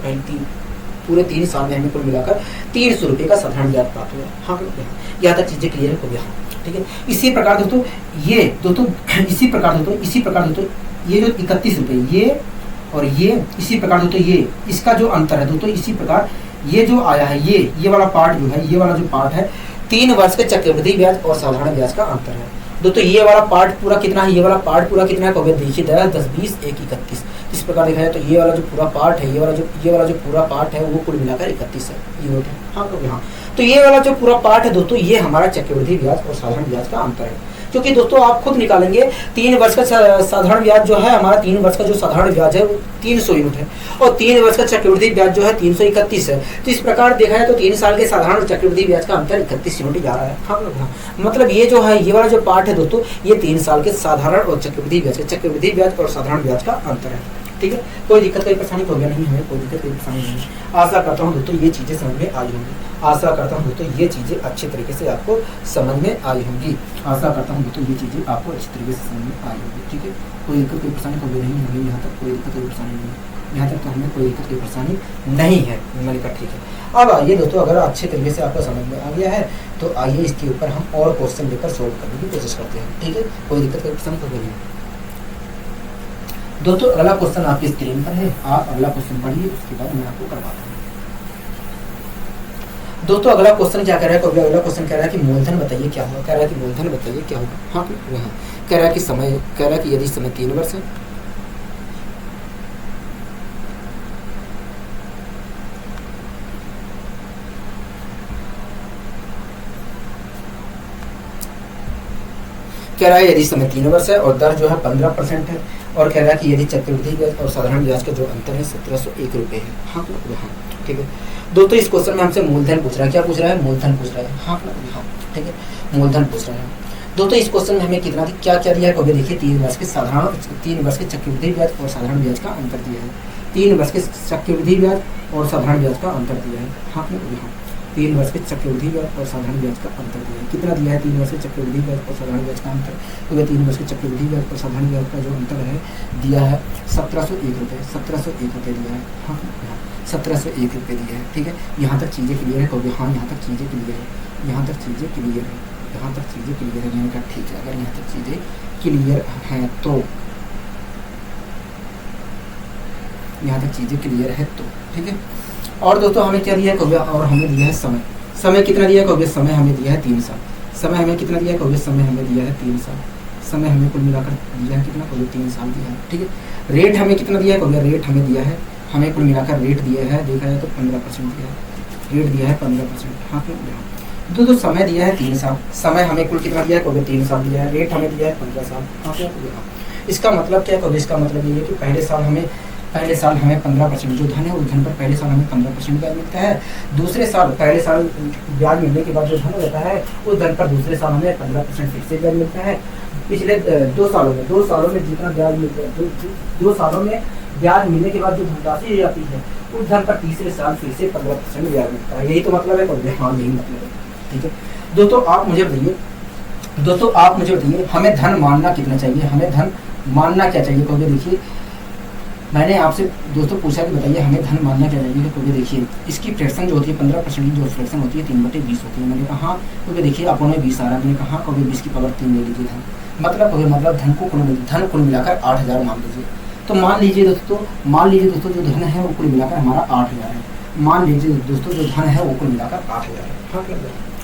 पूरे 3 साल में हमें कुल मिलाकर 300 रुपये का साधारण ब्याज प्राप्त हुआ है। हाँ, यहाँ तक चीज़ें क्लियर हो गया। ठीक है, इसी प्रकार दोस्तों इसी प्रकार दोस्तों ये जो 31 रुपये ये और ये, इसी प्रकार दोस्तों ये इसका जो अंतर है दोस्तों, इसी प्रकार ये जो आया है ये वाला पार्ट जो है, ये वाला जो पार्ट है 3 वर्ष के चक्रवृद्धि ब्याज और साधारण ब्याज का अंतर है। दोस्तों ये वाला पार्ट पूरा कितना है? ये वाला पार्ट पूरा कितना है? कभी देखिए 10, 20, 1, 31। इस प्रकार देखा जाए तो ये वाला जो पूरा पार्ट है, ये वाला जो पूरा पार्ट है वो कुल मिलाकर 31 है यूनिट है। हाँ लोग, यहाँ तो ये वाला जो पूरा पार्ट है दोस्तों, ये हमारा चक्रवृद्धि ब्याज और साधारण ब्याज का अंतर है। क्योंकि दोस्तों आप खुद निकालेंगे, 3 वर्ष का साधारण ब्याज जो है हमारा, 3 वर्ष का जो साधारण ब्याज है वो 300 यूनिट है और 3 वर्ष का चक्रवृद्धि ब्याज जो है 331 है। तो इस प्रकार देखा जाए तो 3 साल के साधारण और चक्रवृद्धि ब्याज का अंतर 31 यूनिट जा रहा है। हाँ लोग, मतलब ये जो है, ये वाला जो पार्ट है दोस्तों, ये 3 साल के साधारण और चक्रवृद्धि ब्याज और साधारण ब्याज का अंतर है। ठीक है, कोई दिक्कत कोई परेशानी हो गया नहीं हमें, कोई दिक्कत कोई परेशानी नहीं है। आशा करता हूँ दोस्तों ये चीज़ें समझ में आई होंगी। आशा करता हूँ दोस्तों ये चीज़ें अच्छे तरीके से आपको समझ में आई होंगी। आशा करता हूँ दोस्तों ये चीज़ें आपको अच्छी तरीके से समझ में आई होंगी। ठीक है, कोई दिक्कत कोई परेशानी हो गई नहीं हमें, यहाँ तक कोई दिक्कत कोई परेशानी नहीं है, यहाँ तक तो हमें कोई दिक्कत कोई परेशानी नहीं है। मैंने कहा ठीक है। अब आइए दोस्तों, अगर अच्छे तरीके से आपको समझ में आ गया है तो आइए इसके ऊपर हम और क्वेश्चन लेकर सोल्व करने की कोशिश करते हैं। ठीक है, कोई दिक्कत कोई परेशानी हो गई नहीं। दोस्तों अगला क्वेश्चन आपकी स्क्रीन पर है, आप अगला क्वेश्चन पढ़िए, उसके बाद मैं आपको करवाता हूँ। दोस्तों अगला क्वेश्चन क्या कह रहा है, कभी अगला क्वेश्चन कह रहा है कि मूलधन बताइए क्या होगा, कह रहा है कि मूलधन बताइए क्या होगा। हाँ कह रहा है कि समय, कह रहा है कि यदि समय 3 वर्ष है, कह रहा है यदि समय 3 वर्ष है और दर जो है 15% है, और कह रहा है कि यदि चक्रवृद्धि ब्याज और साधारण ब्याज का जो अंतर है 1701 रुपये है। हाँ ठीक है दोस्तों, इस क्वेश्चन में हमसे मूलधन पूछ रहा है, क्या पूछ रहा है, मूलधन पूछ रहा है। हाँ ठीक है, मूलधन पूछ रहा है। दोस्तों इस क्वेश्चन में हमें कितना क्या क्या दिया है, कभी देखिए 3 वर्ष के साधारण, 3 वर्ष के चक्रवृद्धि ब्याज और साधारण ब्याज का अंतर दिया है। 3 वर्ष के चक्रवृद्धि ब्याज और साधारण ब्याज का अंतर दिया है। हाँ 3 वर्ष के चक्रवृद्धि ब्याज और साधारण ब्याज का अंतर दिया है। कितना दिया है, 3 वर्ष के चक्रवृद्धि ब्याज और साधारण ब्याज का अंतर, क्योंकि 3 वर्ष के चक्रवृद्धि ब्याज और साधारण ब्याज का जो अंतर है दिया है 1701 रुपये, 1701 रुपये दिया है। हाँ 1701 रुपये दिया है। ठीक है, यहाँ तक चीज़ें क्लियर है, कहोगे हाँ यहाँ तक चीज़ें क्लियर है, यहाँ तक चीज़ें क्लियर है, यहाँ तक चीज़ें क्लियर है। मैंने कहा ठीक है, अगर यहाँ तक चीज़ें क्लियर हैं तो, यहाँ तक चीज़ें क्लियर है तो ठीक है। और दोस्तों हमें क्या दिया है, कहोगे और हमें दिया है समय, समय कितना दिया है, कहोगे समय हमें दिया है 3 साल, समय हमें कितना दिया है, कहोगे समय हमें दिया है 3 साल, समय हमें कुल मिलाकर दिया है कितना, कहोगे 3 साल दिया है। ठीक है, रेट हमें कितना दिया है, कहोगे रेट हमें दिया है, हमें कुल मिलाकर रेट दिया है, देखा जाए तो 15% दिया है, रेट दिया है 15%। हाँ क्यों, तो समय दिया है 3 साल, समय हमें कुल कितना दिया है, कहोगे 3 साल दिया है, रेट हमें दिया है 15 साल। हाँ क्या, इसका मतलब क्या, कहोगे इसका मतलब ये है कि पहले साल हमें 15% जो धन है उस धन पर पहले साल हमें 15% ब्याज मिलता है, दूसरे साल पहले साल ब्याज मिलने के बाद जो धन रहता है उस धन पर दूसरे साल हमें 15% फिर से ब्याज मिलता है। पिछले 2 सालों में जितना ब्याज मिलता है, 2 सालों में ब्याज मिलने के बाद जो धनराशि जाती है उस धन पर तीसरे साल फिर से 15% ब्याज मिलता है। यही तो मतलब है, हाँ यही मतलब है। ठीक है दोस्तों, आप मुझे बताइए हमें धन मानना कितना चाहिए, हमें धन मानना क्या चाहिए, कहोगे देखिए मैंने आपसे दोस्तों पूछा कि बताइए हमें धन मानना क्या चाहिए, क्योंकि देखिए इसकी फ्रैक्शन जो होती है 15% की जो फ्रैक्शन होती है 3/20 होती है। मैंने कहा हाँ, क्योंकि देखिए अपनों में 20 आ रहा है, मैंने कहा कभी 20 की पावर 3 ले लीजिए धन, मतलब धन कुल मिलाकर 8000 मान लीजिए। तो मान लीजिए दोस्तों जो धन है वो कुल मिलाकर हमारा 8000 है, मान लीजिए दोस्तों जो धन है वो कुल मिलाकर 8000 है। हाँ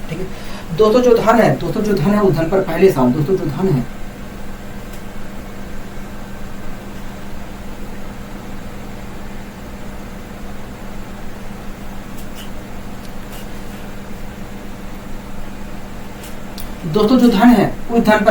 ठीक है दोस्तों, जो धन है उस धन पर पहले साल दोस्तों जो धन है दोस्तों जो धन है उस धन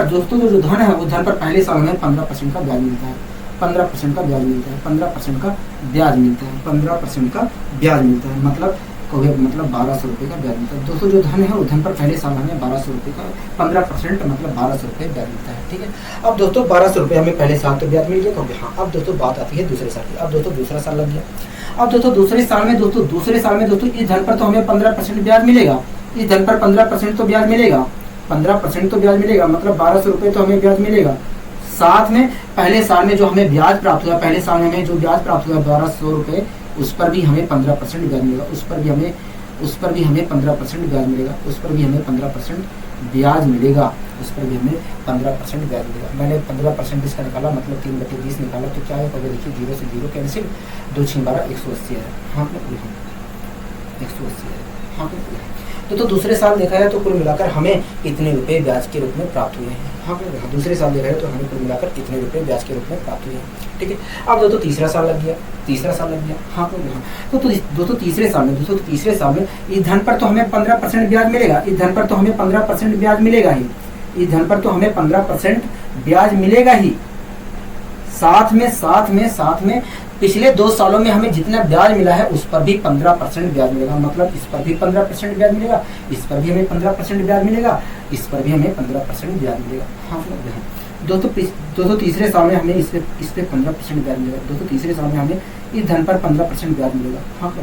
पर पहले साल में 15% का ब्याज मिलता है, 15% का ब्याज मिलता है, 15% का ब्याज मिलता है, 15% का ब्याज मिलता है, मतलब 1200 रुपये का ब्याज मिलता है। दोस्तों जो धन है उस धन पर पहले साल हमें 1200 रुपये का 15% मतलब 1200 रुपये ब्याज मिलता है। ठीक है, अब दोस्तों 1200 रुपये हमें पहले साल तो ब्याज मिल गया, कहोगे हाँ। अब दोस्तों बात आती है दूसरे साल की, अब दोस्तों दूसरा साल लग गया। अब दोस्तों दूसरे साल में दोस्तों इस धन पर तो हमें 15% ब्याज मिलेगा, इस धन पर 15% तो ब्याज मिलेगा, 15% तो ब्याज मिलेगा, मतलब 1200 रुपये तो हमें ब्याज मिलेगा। साथ में पहले साल में जो हमें ब्याज प्राप्त हुआ, पहले साल में हमें जो ब्याज प्राप्त हुआ 1200 रुपये, उस पर भी हमें 15% ब्याज मिलेगा, उस पर भी हमें 15% ब्याज मिलेगा, उस पर भी हमें 15% ब्याज मिलेगा, उस पर भी हमें 15% ब्याज मिलेगा। मैंने 15% इसका निकाला, मतलब 3/20 निकाला, तो क्या है, कभी देखिए 0 से 0 कैंसिल, 2 6 12 180 है। हाँ 180 है। हाँ तो दूसरे साल देखा है तो कुल मिलाकर हमें इतने रुपए ब्याज के रूप में प्राप्त हुए हैं। हाँ दूसरे साल देखा है तो हमें कुल मिलाकर इतने रुपए ब्याज के रूप में प्राप्त हुए हैं। ठीक है, अब दोस्तों तीसरा साल लग गया। हाँ तो दोस्तों तीसरे साल में इस धन पर तो हमें 15% ब्याज मिलेगा, इस धन पर तो हमें 15% ब्याज मिलेगा ही, इस धन पर तो हमें 15% ब्याज मिलेगा ही। साथ में पिछले 2 सालों में हमें जितना ब्याज मिला है उस पर भी 15% ब्याज मिलेगा, मतलब इस पर भी 15% ब्याज मिलेगा, इस पर भी हमें 15% ब्याज मिलेगा, इस पर भी हमें 15% ब्याज मिलेगा। हाँ दोस्तों तीसरे साल में हमें इस पे 15% ब्याज मिलेगा, दोस्तों तीसरे साल में हमें इस धन पर 15% ब्याज मिलेगा। हाँ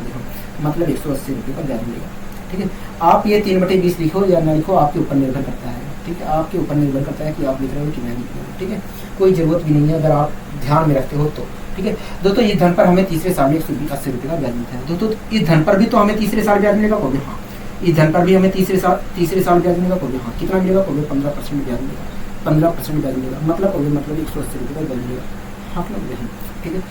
मतलब 180 रुपये का ब्याज मिलेगा। ठीक है, आप ये 3/20 लिखो या ना लिखो, आपके ऊपर निर्भर करता है। ठीक है, आपके ऊपर निर्भर करता है कि आप लिख रहे हो कि नहीं लिख रहे हो। ठीक है, कोई जरूरत भी नहीं है अगर आप ध्यान में रखते हो तो। ठीक है दोस्तों, इस धन पर हमें तीसरे साल में 180 रुपये का ब्याज मिलता है। दोस्तों इस धन पर भी तो हमें तीसरे साल ब्याज मिलेगा, कहोगे हाँ। इस धन पर भी हमें तीसरे साल ब्याज मिलेगा, कहोगे हाँ। कितना मिलेगा, कहोगे 15% ब्याज मिलेगा, 15% ब्याज मिलेगा, मतलब 180 रुपये का ब्याज मिलेगा। हाँ ठीक है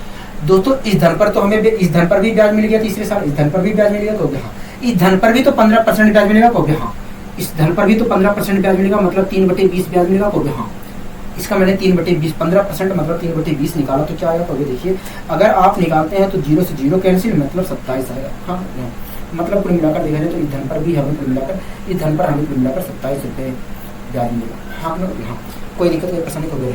दोस्तों, इस धन पर तो हमें इस धन पर भी ब्याज मिल गया तीसरे साल, इस धन पर भी ब्याज मिलेगा कहोगे हाँ, इस धन पर भी तो 15% ब्याज मिलेगा कहोगे हाँ, इस धन पर भी तो 15% ब्याज मिलेगा, मतलब 3/20 ब्याज मिलेगा कहोगे हाँ। इसका मैंने 3/20 15% मतलब 3/20 निकाला तो क्या आएगा कहोगे, देखिए अगर आप निकालते हैं तो 0 से 0 कैंसिल, मतलब 27 आएगा। हाँ मतलब कुल मिलाकर देखा जाए तो इस धन पर भी हमें कुल मिलाकर, इस धन पर हमें कुल मिलाकर 27 रुपये ब्याज मिलेगा। हाँ हाँ कोई दिक्कत कोई परेशानी कभी नहीं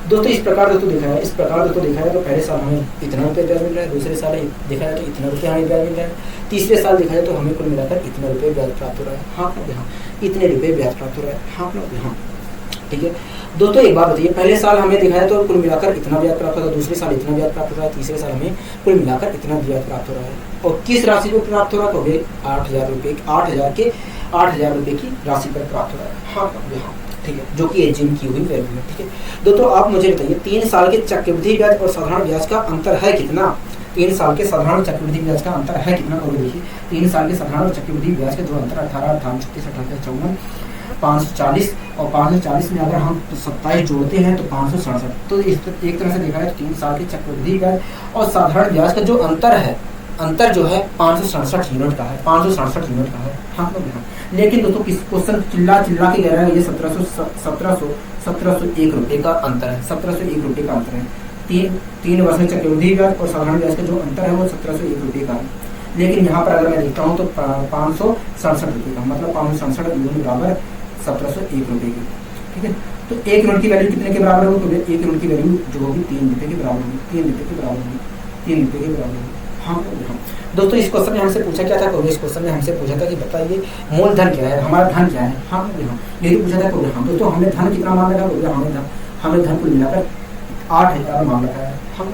दोस्तों। इस प्रकार दोस्तों देखा है, इस प्रकार दोस्तों देखा है तो पहले साल हमें इतना रुपये ब्याज मिल रहा है, दूसरे साल देखा जाए तो इतना रुपये हमें ब्याज मिल रहा है, तीसरे साल देखा जाए तो हमें कुल मिलाकर इतने रुपये ब्याज प्राप्त हो रहा है। हाँ हाँ इतने रुपये ब्याज प्राप्त हो रहा है। हाँ हाँ ठीक है दोस्तों, एक बात बताइए, पहले साल हमें दिखाया तो कुल मिलाकर इतना ब्याज प्राप्त होता है, दूसरे साल इतना ब्याज प्राप्त हो रहा है, तीसरे साल हमें कुल मिलाकर इतना ब्याज प्राप्त हो रहा है। और किस राशि को प्राप्त हो रहा है तो 8,000 रुपये, 8,000 रुपये की राशि पर प्राप्त हो रहा है। हाँ हाँ ठीक है, जो कि एजिम की हुई वैल्यू है। ठीक है दोस्तों, आप मुझे बताइए 3 साल के चक्रवृद्धि ब्याज और साधारण ब्याज का अंतर है कितना? 3 साल के साधारण चक्रवृद्धि ब्याज का अंतर है कितना? और देखिए 3 साल के साधारण और चक्रवृद्धि ब्याज के जो अंतर 18, 58, 36, 38, 54, 540 और 540 में अगर हम 27 जोड़ते हैं तो 567। तो इस एक तरह से देखा है 3 साल के चक्रवृद्धि ब्याज और साधारण ब्याज का जो अंतर है, अंतर जो है 567 यूनिट का है, 567 यूनिट का है। हाँ लेकिन दोस्तों किस क्वेश्चन चिल्ला के कह रहा है ये 1701 रुपये का अंतर है, 1701 रुपये का अंतर है। तीन वर्ष में चक्रवृद्धि ब्याज और साधारण ब्याज का जो अंतर है वो 1701 रुपये का है। लेकिन यहाँ पर अगर मैं देखता हूँ तो 567 रुपये का, मतलब 567 यूनिट बराबर 1701 रुपये की। ठीक है, तो 1 यूनिट की वैल्यू कितने के बराबर होगी? तो 1 यूनिट की वैल्यू जो होगी 3 रुपये के बराबर होगी, 3 रुपये के बराबर होगी, 3 रुपये के बराबर होगी। हाँ दोस्तों, इस क्वेश्चन में हमसे पूछा क्या था? इस क्वेश्चन में हमसे पूछा था कि बताइए मूलधन क्या है, हमारा धन क्या है। हाँ यही तो पूछा था। हाँ दोस्तों, हमने धन कितना मान रखा है? हमें धन कुल मिलाकर 8,000 मान रखा है। हाँ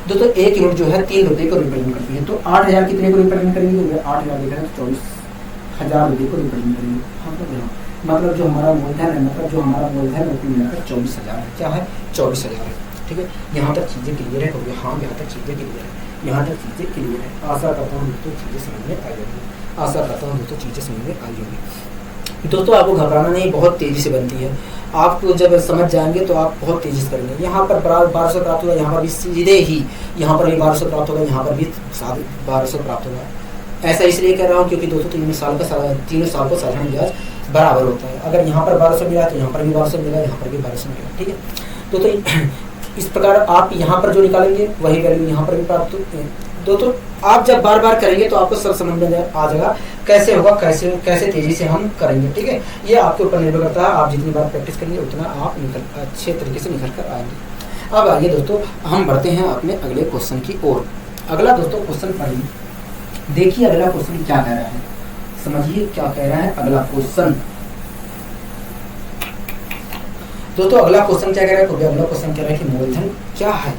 दोस्तों, 1 यूनिट जो है 3 रुपये को रिप्रेजेंट करती है, तो 8,000 कितने को रिप्रेजेंट करेंगे? 8,000 देखा है 24,000 रुपये को रिप्रेजेंट करेंगे। हाँ मतलब जो हमारा मूलधन है, मतलब जो हमारा मूलधन है वो मिलाकर 24,000 है। क्या है? 24,000 है। ठीक है, यहाँ तक चीज़ें क्लियर है? हाँ यहाँ तक चीज़ें क्लियर है, यहाँ तक चीज़ें क्लियर है। आशा करता हूँ दोस्तों चीज़ें समझ में आ जाएगी, आशा करता हूँ दोस्तों चीज़ें समझ में आ जाएगी। दोस्तों आपको घबराना नहीं, बहुत तेज़ी से बनती है। आपको जब समझ जाएंगे तो आप बहुत तेज़ी से करेंगे। यहाँ पर 1200 प्राप्त होगा, यहाँ पर भी सीधे ही यहाँ पर भी 1200 प्राप्त होगा, यहाँ पर भी 1200 प्राप्त होगा। ऐसा इसलिए कह रहा हूँ क्योंकि दोस्तों तीनों साल को साधारण ब्याज बराबर होता है। अगर यहाँ पर 1200 मिला तो यहाँ पर भी 1200 मिला, यहाँ पर भी 1200 मिला। ठीक है, तो इस प्रकार आप यहाँ पर जो निकालेंगे वही वैल्यू यहाँ पर भी प्राप्त होती है। दोस्तों आप जब बार बार करेंगे तो आपको सब समझ में आ जाएगा कैसे होगा, कैसे तेजी से हम करेंगे। ठीक है, ये आपके ऊपर निर्भर करता है। आप जितनी बार प्रैक्टिस करेंगे उतना आप अच्छे तरीके से निकल कर आएंगे। अब आइए दोस्तों, हम बढ़ते हैं अपने अगले क्वेश्चन की ओर। अगला दोस्तों क्वेश्चन पढ़िए, देखिए अगला क्वेश्चन क्या कह रहा है, समझिए क्या कह रहा है अगला क्वेश्चन। दोस्तों अगला क्वेश्चन क्या कह रहा है? अगला क्वेश्चन कह रहा है कि मूलधन क्या है।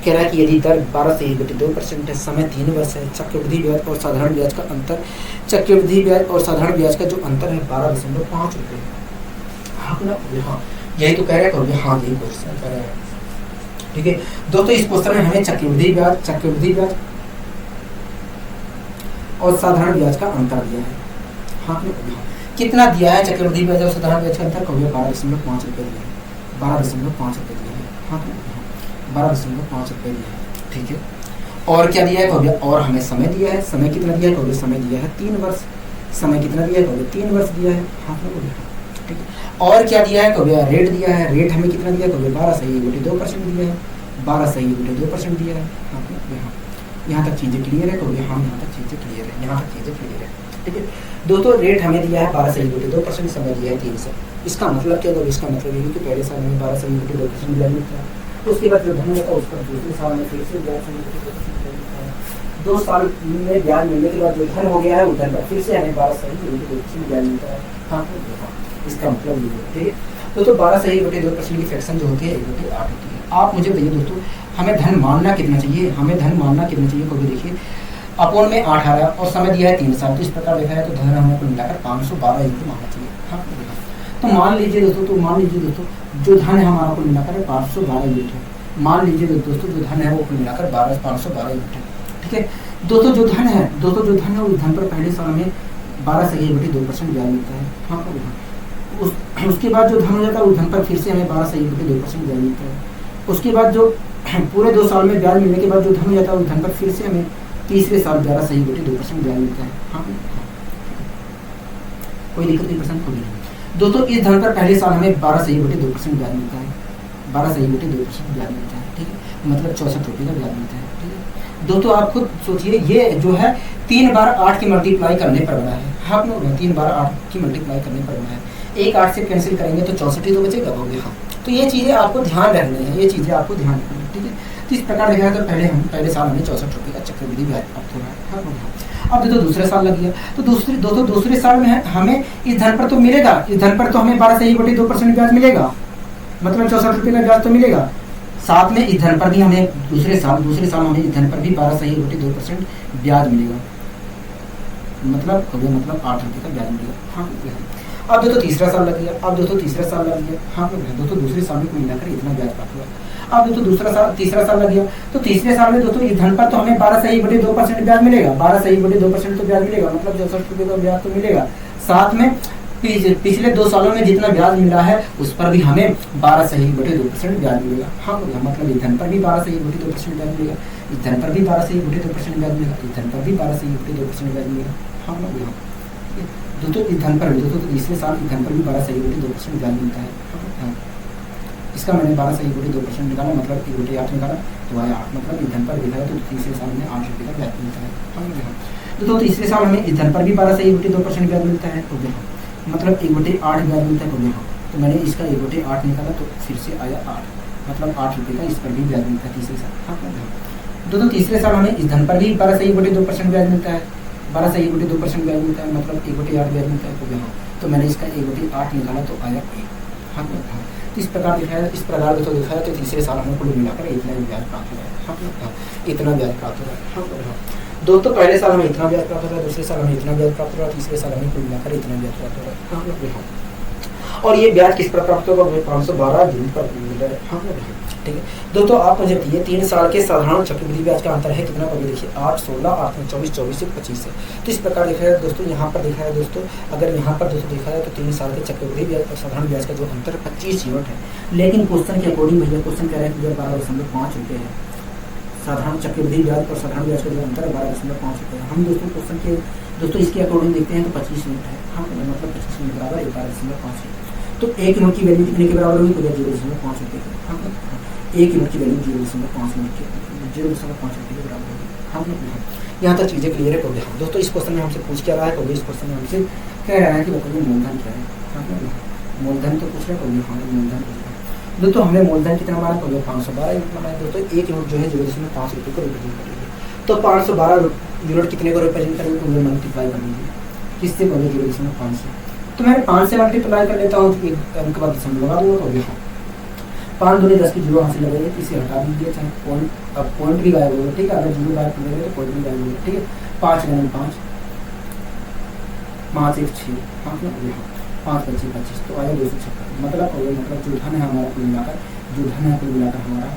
कह रहा है कि यदि दर 12 से 2% है, समय 3 वर्ष है, चक्रवृद्धि ब्याज और साधारण ब्याज का अंतर, चक्रवृद्धि ब्याज और साधारण ब्याज का जो अंतर है 12.5 रुपये। हाँ यही तो कह रहा है। हाँ यही क्वेश्चन कह रहा है। ठीक है दोस्तों, इस क्वेश्चन में हमें चक्रवृद्धि ब्याज और साधारण ब्याज का अंतर दिया है। हाँ कितना दिया है? चक्रवृद्धि ब्याज और साधारण ब्याज का अंतर 12.5 रुपये दिया है, 12.5 रुपये दिया है। हाँ 12.5 रुपये दिया है। ठीक है, और क्या दिया है? और हमें समय दिया है। समय कितना दिया है? समय दिया है 3 वर्ष। समय कितना दिया है? 3 वर्ष दिया है। हाँ ठीक है, और क्या दिया है? रेट दिया है। रेट हमें कितना दिया है? 12.2% दिया है, 12.2% दिया है। हाँ यहाँ तक चीज़ें क्लियर है? हाँ यहाँ तक चीज़ें क्लियर है, यहाँ तक चीज़ें क्लियर है। ठीक है दोस्तों, रेट हमें दिया है 12.2%, समय दिया है 300। इसका मतलब क्या? इसका मतलब ये कि पहले साल में 12.2% ब्याज मिलता है, उसके बाद जो धन होता है उस पर दूसरे साल में फिर से ब्याज 2 साल में ब्याज मिलने के बाद जो धन हो गया है वो धन पर फिर से हमें 12.2% ब्याज मिलता है। हाँ इसका मतलब ये है। ठीक है दोस्तों, 12.2% की फ्रैक्शन जो होती है 1/8 होती है। आप मुझे बताइए दोस्तों, हमें धन मानना कितना चाहिए? हमें धन मानना कितना चाहिए? क्योंकि देखिए अपोन में 8 आ रहा है और समय दिया है 3 साल, तो इस प्रकार देखा है तो धन हमें कुल मिलाकर 512 यूनिट मानना चाहिए। हाँ तो मान लीजिए दोस्तों जो धन है हमारा कुल मिलाकर 512 यूनिट है। मान लीजिए दोस्तों जो धन है वो कुल मिलाकर 512 यूनिट है। ठीक है दोस्तों, जो धन है उस धन पर पहले साल में 12.2% ब्याज मिलता है। हाँ उसके बाद जो धन हो जाता है उस धन पर फिर से हमें 12.2% ब्याज मिलता है। उसके बाद जो पूरे 2 साल में ब्याज मिलने के बाद जो धन जाता है उस धन पर फिर से हमें तीसरे साल 11 सही बटे 2% ब्याज मिलता है। हाँ, कोई दिक्कत नहीं, परसेंट कोई नहीं। दोस्तों इस धन पर पहले साल हमें 12 सही बटे 2% ब्याज मिलता है, 12 सही बटे 2% ब्याज मिलता है, ठीक है, मतलब 64 रुपये का ब्याज मिलता है, ठीक है। दोस्तों आप खुद सोचिए, ये जो है 3 बार 8 की मल्टीप्लाई करने पर बना है। हाँ, 3 बार 8 की मल्टीप्लाई करने पर बना है। एक 8 से कैंसिल करेंगे तो 64 ही तो बचेगा, हो गया। हाँ, तो ये चीज़ें आपको ध्यान रखनी है, ये चीज़ें आपको ध्यान रखनी है, ठीक है। तो इस प्रकार देखा तो पहले साल हमें 64 रुपये का चक्रवृद्धि ब्याज प्राप्त हो रहा है। हाँ, अब देखो दूसरे साल लग गया, तो दूसरे साल में हमें इस धन पर तो मिलेगा, इस धन पर तो हमें 12 सही बटे 2% ब्याज मिलेगा, मतलब 64 रुपये का ब्याज तो मिलेगा। साथ में इस धन पर भी हमें दूसरे साल हमें इस धन पर भी 12 सही बटे 2% ब्याज मिलेगा, मतलब 8 रुपये का ब्याज मिलेगा। हाँ, अब दोस्तों तीसरा साल लग गया, हाँ, दोस्तों दूसरे साल में कुल मिलाकर इतना ब्याज प्राप्त हुआ। अब दोस्तों तीसरा साल लग गया, तो तीसरे साल में दोस्तों इस धन पर तो हमें 12 सही बटे 2% ब्याज मिलेगा, 12 सही बटे 2% तो ब्याज मिलेगा, मतलब 64 रुपये का ब्याज तो मिलेगा। साथ में पिछले 2 सालों में जितना ब्याज मिला है उस पर भी हमें 12 सही बटे 2% ब्याज मिलेगा। हाँ, मतलब इस धन पर भी 12 सही बटे 2% ब्याज मिलेगा, इस धन पर भी 12 सही बटे 2% ब्याज मिलेगा, इस धन पर भी 12 सही बटे 2% ब्याज मिलेगा। हाँ, दोस्तों इस धन पर भी तीसरे साल इस धन पर भी 12 सही बटे 2% ब्याज मिलता है। हाँ, इसका मैंने 12 सही बटे 2% निकाला, मतलब 1 बटे 8 निकाला तो आया 8, मतलब इस धन पर देखा तो तीसरे साल में 8 रुपये का ब्याज मिलता है। हाँ, तो तीसरे साल हमें इस धन पर भी 12 सही बटे 2% ब्याज मिलता है, तो देखो मतलब 1 बटे 8 ब्याज मिलता है। तो देखो, तो मैंने इसका 1 बटे 8 निकाला तो फिर से आया 8, मतलब 8 रुपये का इस पर भी ब्याज मिलता है तीसरे साल। हाँ, दोस्तों तीसरे साल हमें इस धन पर भी 12 सही बटे 2% ब्याज मिलता है, 12 सही बटे 2% ब्याज मिलता है, मतलब 1 बटे 8 ब्याज मिलता है। तो देखो, तो मैंने इसका 1 बटे 8 निकाला तो आया 1। हाँ, तो इस प्रकार दिखाया तो तीसरे साल हमें कुल मिलाकर इतना ब्याज प्राप्त हुआ है। हाँ, इतना ब्याज प्राप्त हुआ है। हाँ, दोस्तों पहले साल हमें इतना ब्याज प्राप्त हो रहा है, दूसरे साल हमें इतना ब्याज प्राप्त हो रहा है, तीसरे साल हमें कुल मिलाकर इतना ब्याज प्राप्त हो रहा है। हाँ, और ये ब्याज किस पर प्राप्त होगा, 512 यूनिट पर मिल रहा है। हाँ, ठीक है। दोस्तों आप मुझे बताइए 3 साल के साधारण चक्रवृद्धि ब्याज का अंतर है कितना, पर देखिए 8, 16, 8 में 24, 24 से 25 है। तो इस प्रकार देखा है दोस्तों, यहाँ पर देखा है दोस्तों, अगर यहाँ पर दोस्तों देखा है तो 3 साल के चक्रवृद्धि ब्याज और साधारण ब्याज का जो अंतर 25 यूनिट है। लेकिन क्वेश्चन के अकॉर्डिंग भैया क्वेश्चन कह रहा है कि 12.5 रुपये है, साधारण चक्रवृद्धि ब्याज और साधारण ब्याज का जो अंतर है 12.5 रुपये है। हम दोस्तों इसके अकॉर्डिंग देखते हैं तो 25 यूनिट है। हाँ, मतलब 25 यूनिट बराबर 12.5 है। तो 1 यूनिट की वैल्यू कितने के बराबर हुई, तो 0.5 रुपये की। हाँ, 1 यूनिट की वैल्यू 0.5 रुपये के बराबर होगी। हाँ, यहाँ तक चीज़ें क्लियर है। तो दोस्तों इस क्वेश्चन में हमसे पूछ क्या रहा है, तो इस क्वेश्चन में हमसे कह रहा है कि बताइए मूलधन क्या है। हाँ, मूलधन तो पूछ रहे हैं, हाँ मूलधन पूछ रहे हैं। दोस्तों हमने मूलधन कितना माना, तो 512 यूनिट माना है। दोस्तों 1 यूनिट जो है 0.5 रुपये को रिप्रेजेंट करेंगे, तो 512 यूनिट कितने को रिप्रेजेंट करेंगे, तो मल्टीप्लाई कर लीजिए किससे, बोले 0.5 से। तो मैंने 5 से मल्टीप्लाई कर लेता हूँ, तो एक अंक का दशमलव लगा दूंगा। तो देखो 5 दूनी 10 की 0 हासिल लगेगी, इसे हटा दीजिए, चाहे पॉइंट, अब पॉइंट भी गायब होगा, ठीक है। अगर 0 गायब करेंगे तो पॉइंट भी गायब होगा, ठीक है। 5 गुना 5, 5 1 6, हाँ, 5 25 25, तो आया 256। मतलब जो धन है हमारा कुल मिलाकर हमारा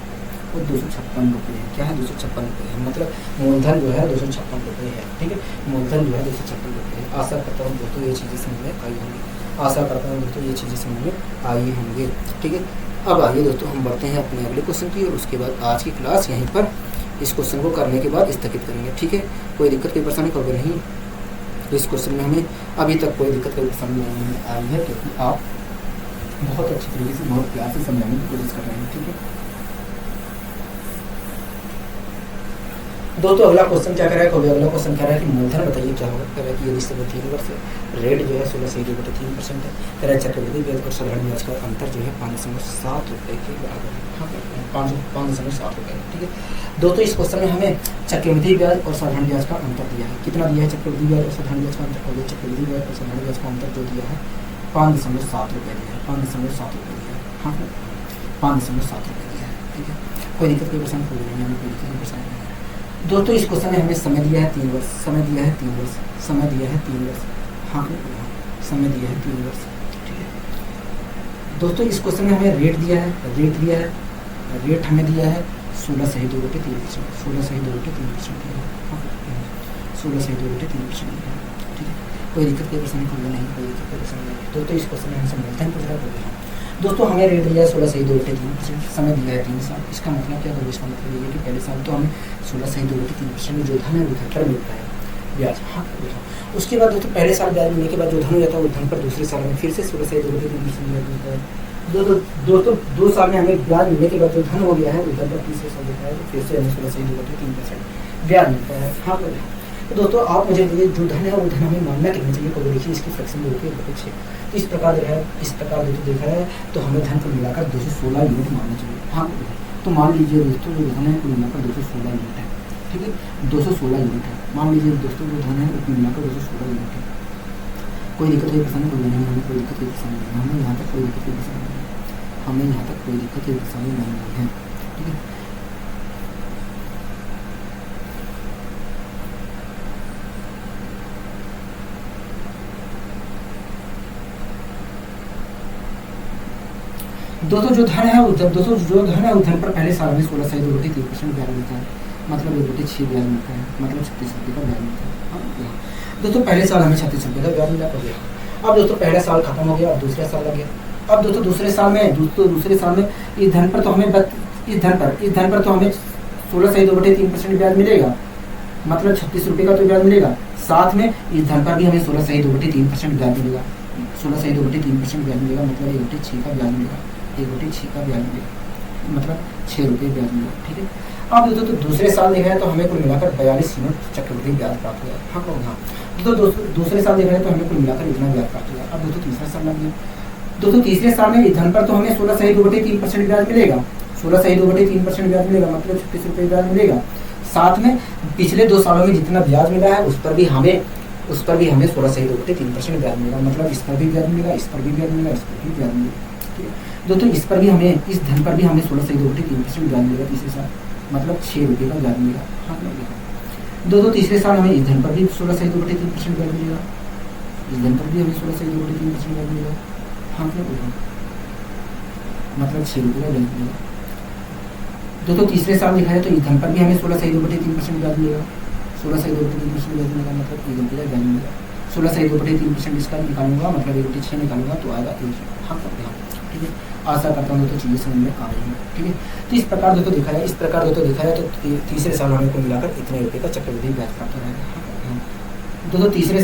वो 256 रुपये है। क्या है, 256 रुपये है, मतलब मूलधन जो है 256 रुपये है, ठीक है। मूलधन जो है 256 रुपये है। आशा करता हूँ दोस्तों ये चीज़ें समझ में आई होंगी, ठीक है। अब आइए दोस्तों हम बढ़ते हैं अपने अगले क्वेश्चन की, और उसके बाद आज की क्लास यहीं पर इस क्वेश्चन को करने के बाद स्थगित करेंगे, ठीक है। कोई दिक्कत कोई परेशानी कभी नहीं, तो इस क्वेश्चन में हमें अभी तक कोई दिक्कत कोई परेशानी नहीं आई है, क्योंकि आप बहुत अच्छी तरीके से बहुत प्यार से समझाने की कोशिश कर रहे हैं, ठीक है। दोस्तों अगला क्वेश्चन क्या कह रहा है, अगला क्वेश्चन कह रहा है कि मूलधन बताइए क्या होगा। कह रहा है कि यदि समय 3 वर्ष है, रेट जो है 16.3% है। कह रहा है चक्रवृद्धि ब्याज और साधारण ब्याज का अंतर जो है 5.7 रुपये के बराबर है। 5.7 रुपये, ठीक है। दोस्तों इस क्वेश्चन में हमें चक्रवृद्धि ब्याज और साधारण ब्याज का अंतर दिया है। कितना दिया है चक्रवृद्धि ब्याज और साधारण ब्याज का अंतर, चक्रवृद्धि ब्याज और साधारण ब्याज का अंतर जो दिया है 5.7 रुपये दिया है, 5.7 रुपये दिया है। हाँ, 5.7 रुपये दिया है, ठीक है। कोई दिक्कत कोई परेशानी कोई परेशानी नहीं है। दोस्तों इस क्वेश्चन में हमें समय दिया है 3 वर्ष, समय दिया है 3 वर्ष, समय दिया है 3 वर्ष। हाँ, समय दिया है 3 वर्ष, ठीक है। दोस्तों इस क्वेश्चन में हमें रेट दिया है, रेट हमें दिया है 16 सही 2 बटे 3%, 16 सही 2 बटे 3% दिया है। 16 सही 2 बटे 3% दिया है, ठीक है। कोई दिक्कत कोई परेशानी कोई नहीं, कोई दिक्कत कोई परेशानी नहीं। दोस्तों इस क्वेश्चन में हमसे मूलधन पूछ रहा है। दोस्तों हमें रेट दिया है 16 सही 2/3%, समय दिया है 3 साल। इसका मतलब क्या होगा? इसका मतलब ये है कि पहले साल तो हमें 16 सही 2/3% जो धन है वो घर पर मिलता है ब्याज। हाँ, उसके बाद दोस्तों पहले साल ब्याज मिलने के बाद जो धन हो जाता है वो धन पर दूसरे साल में फिर से 16 सही 2/3% ब्याज मिलता है। दोस्तों 2 साल में हमें ब्याज मिलने के बाद जो धन हो गया है वो धन पर तीसरे साल देता है, तो फिर से हमें 16 सही 2/3% ब्याज मिलता है। हाँ, तो दोस्तों आप मुझे बताइए जो धन है वो धन हमें मानना कितना चाहिए? तो देखिए इसकी फ्रैक्शन देखिए बहुत है। इस प्रकार जो है इस प्रकार दोस्तों देखा है तो हमें धन को मिलाकर 216 यूनिट मानना चाहिए। हाँ, तो मान लीजिए दोस्तों जो धन है कुल मिलाकर 216 यूनिट है। ठीक है, 216 यूनिट है। मान लीजिए दोस्तों जो धन है वो कुल मिलाकर 216 यूनिट है। कोई दिक्कत हुई परेशानी कोई नहीं, हमें कोई दिक्कत हुई परेशानी नहीं, हमें यहाँ तक कोई दिक्कत हुई परेशानी नहीं, हमें यहाँ तक कोई दिक्कत हुई परेशानी नहीं है। ठीक है, दोस्तों जो धन है दोस्तों जो धन है वो धन पर पहले साल में 16 सही 2/3% ब्याज मिलता है, मतलब 1/6 ब्याज मिलता है, मतलब 36 रुपये का ब्याज मिलता है। दोस्तों पहले साल हमें 36 रुपये का ब्याज मिला हो गया। अब दोस्तों पहला साल खत्म हो गया, अब दूसरा साल लग गया। अब दोस्तों दूसरे साल में इस धन पर तो हमें 16 सही 2/3% ब्याज मिलेगा, मतलब 36 रुपये का तो ब्याज मिलेगा। साथ में इस धन पर भी हमें 16 सही 2/3% ब्याज मिलेगा, 16 सही 2/3% ब्याज मिलेगा, मतलब 1/6 का ब्याज मिलेगा, 1/6 का ब्याज मिलेगा, मतलब 6 रुपये ब्याज मिलेगा। ठीक है, अब दोस्तों तो दूसरे साल देखा है तो हमें कुल मिलाकर 42 यूनिट चक्रवृद्धि ब्याज प्राप्त हुआ। हाँ, हाँ, दोस्तों दूसरे साल देखा है तो हमें कुल मिलाकर इतना ब्याज प्राप्त हुआ। अब दोस्तों तीसरा साल लग गया। दोस्तों तीसरे साल में इस धन पर तो हमें 16 सही 2/3% ब्याज मिलेगा, 16 सही 2/3% ब्याज मिलेगा, मतलब 36 रुपये ब्याज मिलेगा। साथ में पिछले 2 सालों में जितना ब्याज मिला है उस पर भी हमें 16 सही 2/3% ब्याज मिलेगा, मतलब इस पर भी ब्याज मिलेगा, इस पर भी ब्याज मिलेगा, इस पर भी ब्याज मिलेगा। दोस्तों इस पर भी हमें इस धन पर भी हमें 16 सही 2/3% ब्याज मिलेगा तीसरे साल, मतलब 6 रुपये का ब्याज मिलेगा। हाँ, दोस्तों तीसरे साल हमें इस धन पर भी 16 सही 2/3% ब्याज मिलेगा, इस धन पर भी हमें 16 सही 2/3% ब्याज मिलेगा। हाँ, मतलब 6 रुपये का ब्याज मिलेगा। दोस्तों तीसरे साल लिखा है तो इस धन पर भी हमें 16 सही 2/3% ब्याज मिलेगा, 16 सही 2/3% ब्याज मिलेगा, मतलब 1 रुपये का ब्याज मिलेगा। 16 सही 2/3% इसका निकालूंगा, मतलब 1/6 निकालूंगा तो आएगा 1। हाँ, ठीक है, आशा करता हूँ तो चीज़ें समझ में आ रही हैं। ठीक है, तो इस प्रकार दोस्तों देखा जाए तो तीसरे साल हमें कुल मिलाकर इतने रुपये का चक्रवृद्धि ब्याज प्राप्त हो रहेगा। दोस्तों तीसरे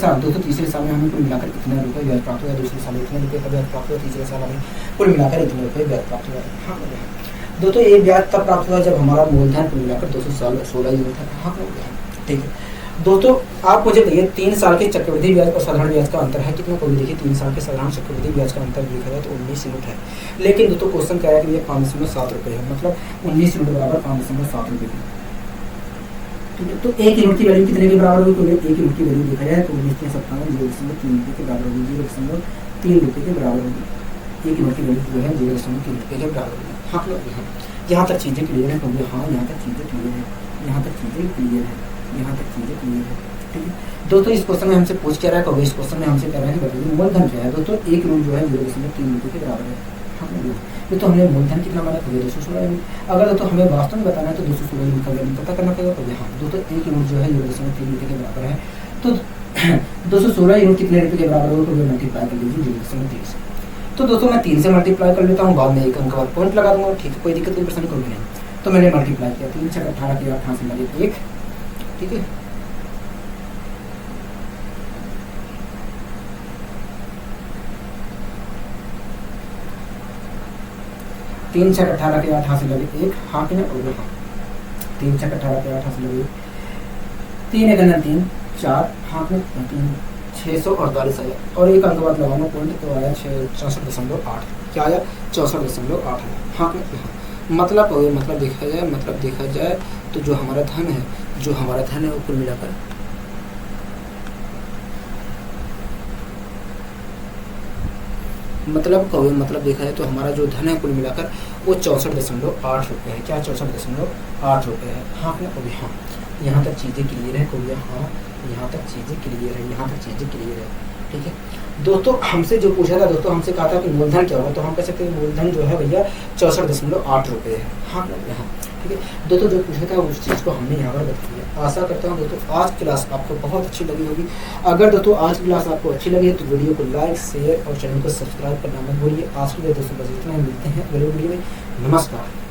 साल में हमें कुल मिलाकर इतने रुपये ब्याज प्राप्त हुआ, दूसरे साल इतने रुपये का ब्याज प्राप्त हुआ, तीसरे साल हमें कुल मिलाकर इतने रुपये ब्याज प्राप्त हुआ। हाँ, दोस्तों ये ब्याज तब प्राप्त हुआ जब हमारा मूलधन कुल मिलाकर 216 यूनिट है। हाँ, ठीक है दोस्तों, आप मुझे बताइए 3 साल के चक्रवृद्धि ब्याज और साधारण ब्याज का अंतर है कितना? को भी देखिए 3 साल के साधारण चक्रवृद्धि ब्याज का अंतर लिखा है तो 19 यूनिट है, लेकिन दोस्तों क्वेश्चन क्या है कि ये 5.7 रुपये है, मतलब 19 यूनिट बराबर 5.7 रुपये की। ठीक है, तो 1 यूनिट की वैल्यू कितने के बराबर होगी? तो 1 यूनिट की वैल्यू देखा जाए तो 19.57 0.3 रुपये के बराबर होगी, 0.3 रुपये के बराबर होगी। 1 यूनिट की वैल्यू जो है 0.3 रुपये के बराबर होगी। हाँ, यहाँ तक चीज़ें क्लियर है? क्योंकि हाँ, यहाँ तक चीज़ें क्लियर है, यहाँ तक चीज़ें क्लियर है, यहाँ तक चीज़ें क्लियर है। ठीक है दोस्तों, इस क्वेश्चन में हमसे पूछ क्या रहा है, इस क्वेश्चन में हमसे कह रहा है कि बताइए मूलधन क्या है। दोस्तों 1 यूनिट जो है 0.3 रुपये के बराबर है। हाँ, तो हमने मूलधन कितना माना? तो 216 यूनिट। अगर दोस्तों हमें वास्तव में बताना है तो 216 यूनिट का वैल्यू पता करना पड़ेगा। तो हाँ दोस्तों 1 यूनिट जो है 0.3 रुपये के बराबर है, तो 216 यूनिट कितने रुपये के बराबर हो तो मल्टीप्लाई कर लीजिए 0.3 से। तो दोस्तों मैं 3 से मल्टीप्लाई कर लेता हूँ, बाद में 1 अंक बाद पॉइंट लगा दूंगा। ठीक है, कोई दिक्कत कोई परेशानी कोई नहीं। तो मैंने मल्टीप्लाई किया 3 से 18 किया 18 से लगे 1। ठीक है, तीन 6 18 के 18 से लगे 1। हाँ कि ना? हाँ, 3 6 18 के 18 से लगे 3 1 3 4। हाँ कि 3 648 आया और 1 अंक बाद लगाना पॉइंट तो आया 64.8। क्या आया? 64.8 आया। हाँ कि मतलब देखा जाए तो जो हमारा धन है वो कुल मिलाकर मतलब देखा जाए तो हमारा जो धन है कुल मिलाकर वो 64.8 रुपये है। क्या 64.8 रुपये है? हाँ ना? कभी हाँ, यहाँ तक चीज़ें क्लियर है? कभी हाँ, यहाँ तक चीज़ें क्लियर है, यहाँ तक चीज़ें क्लियर है। ठीक है, दोस्तों हमसे जो पूछा था, दोस्तों हमसे कहा था कि मूलधन क्या होगा, तो हम कह सकते हैं मूलधन जो है भैया 64.8 रुपये है। हाँ ठीक है दोस्तों, जो पूछा था उस चीज़ को हमने यहाँ पर बता दिया। आशा करता हूँ दोस्तों आज क्लास आपको बहुत अच्छी लगी होगी। अगर दोस्तों आज क्लास आपको अच्छी लगी है तो वीडियो को लाइक शेयर और चैनल को सब्सक्राइब करना मत भूलिए। आज के लिए दोस्तों बस इतना ही, मिलते हैं अगले वीडियो में। नमस्कार।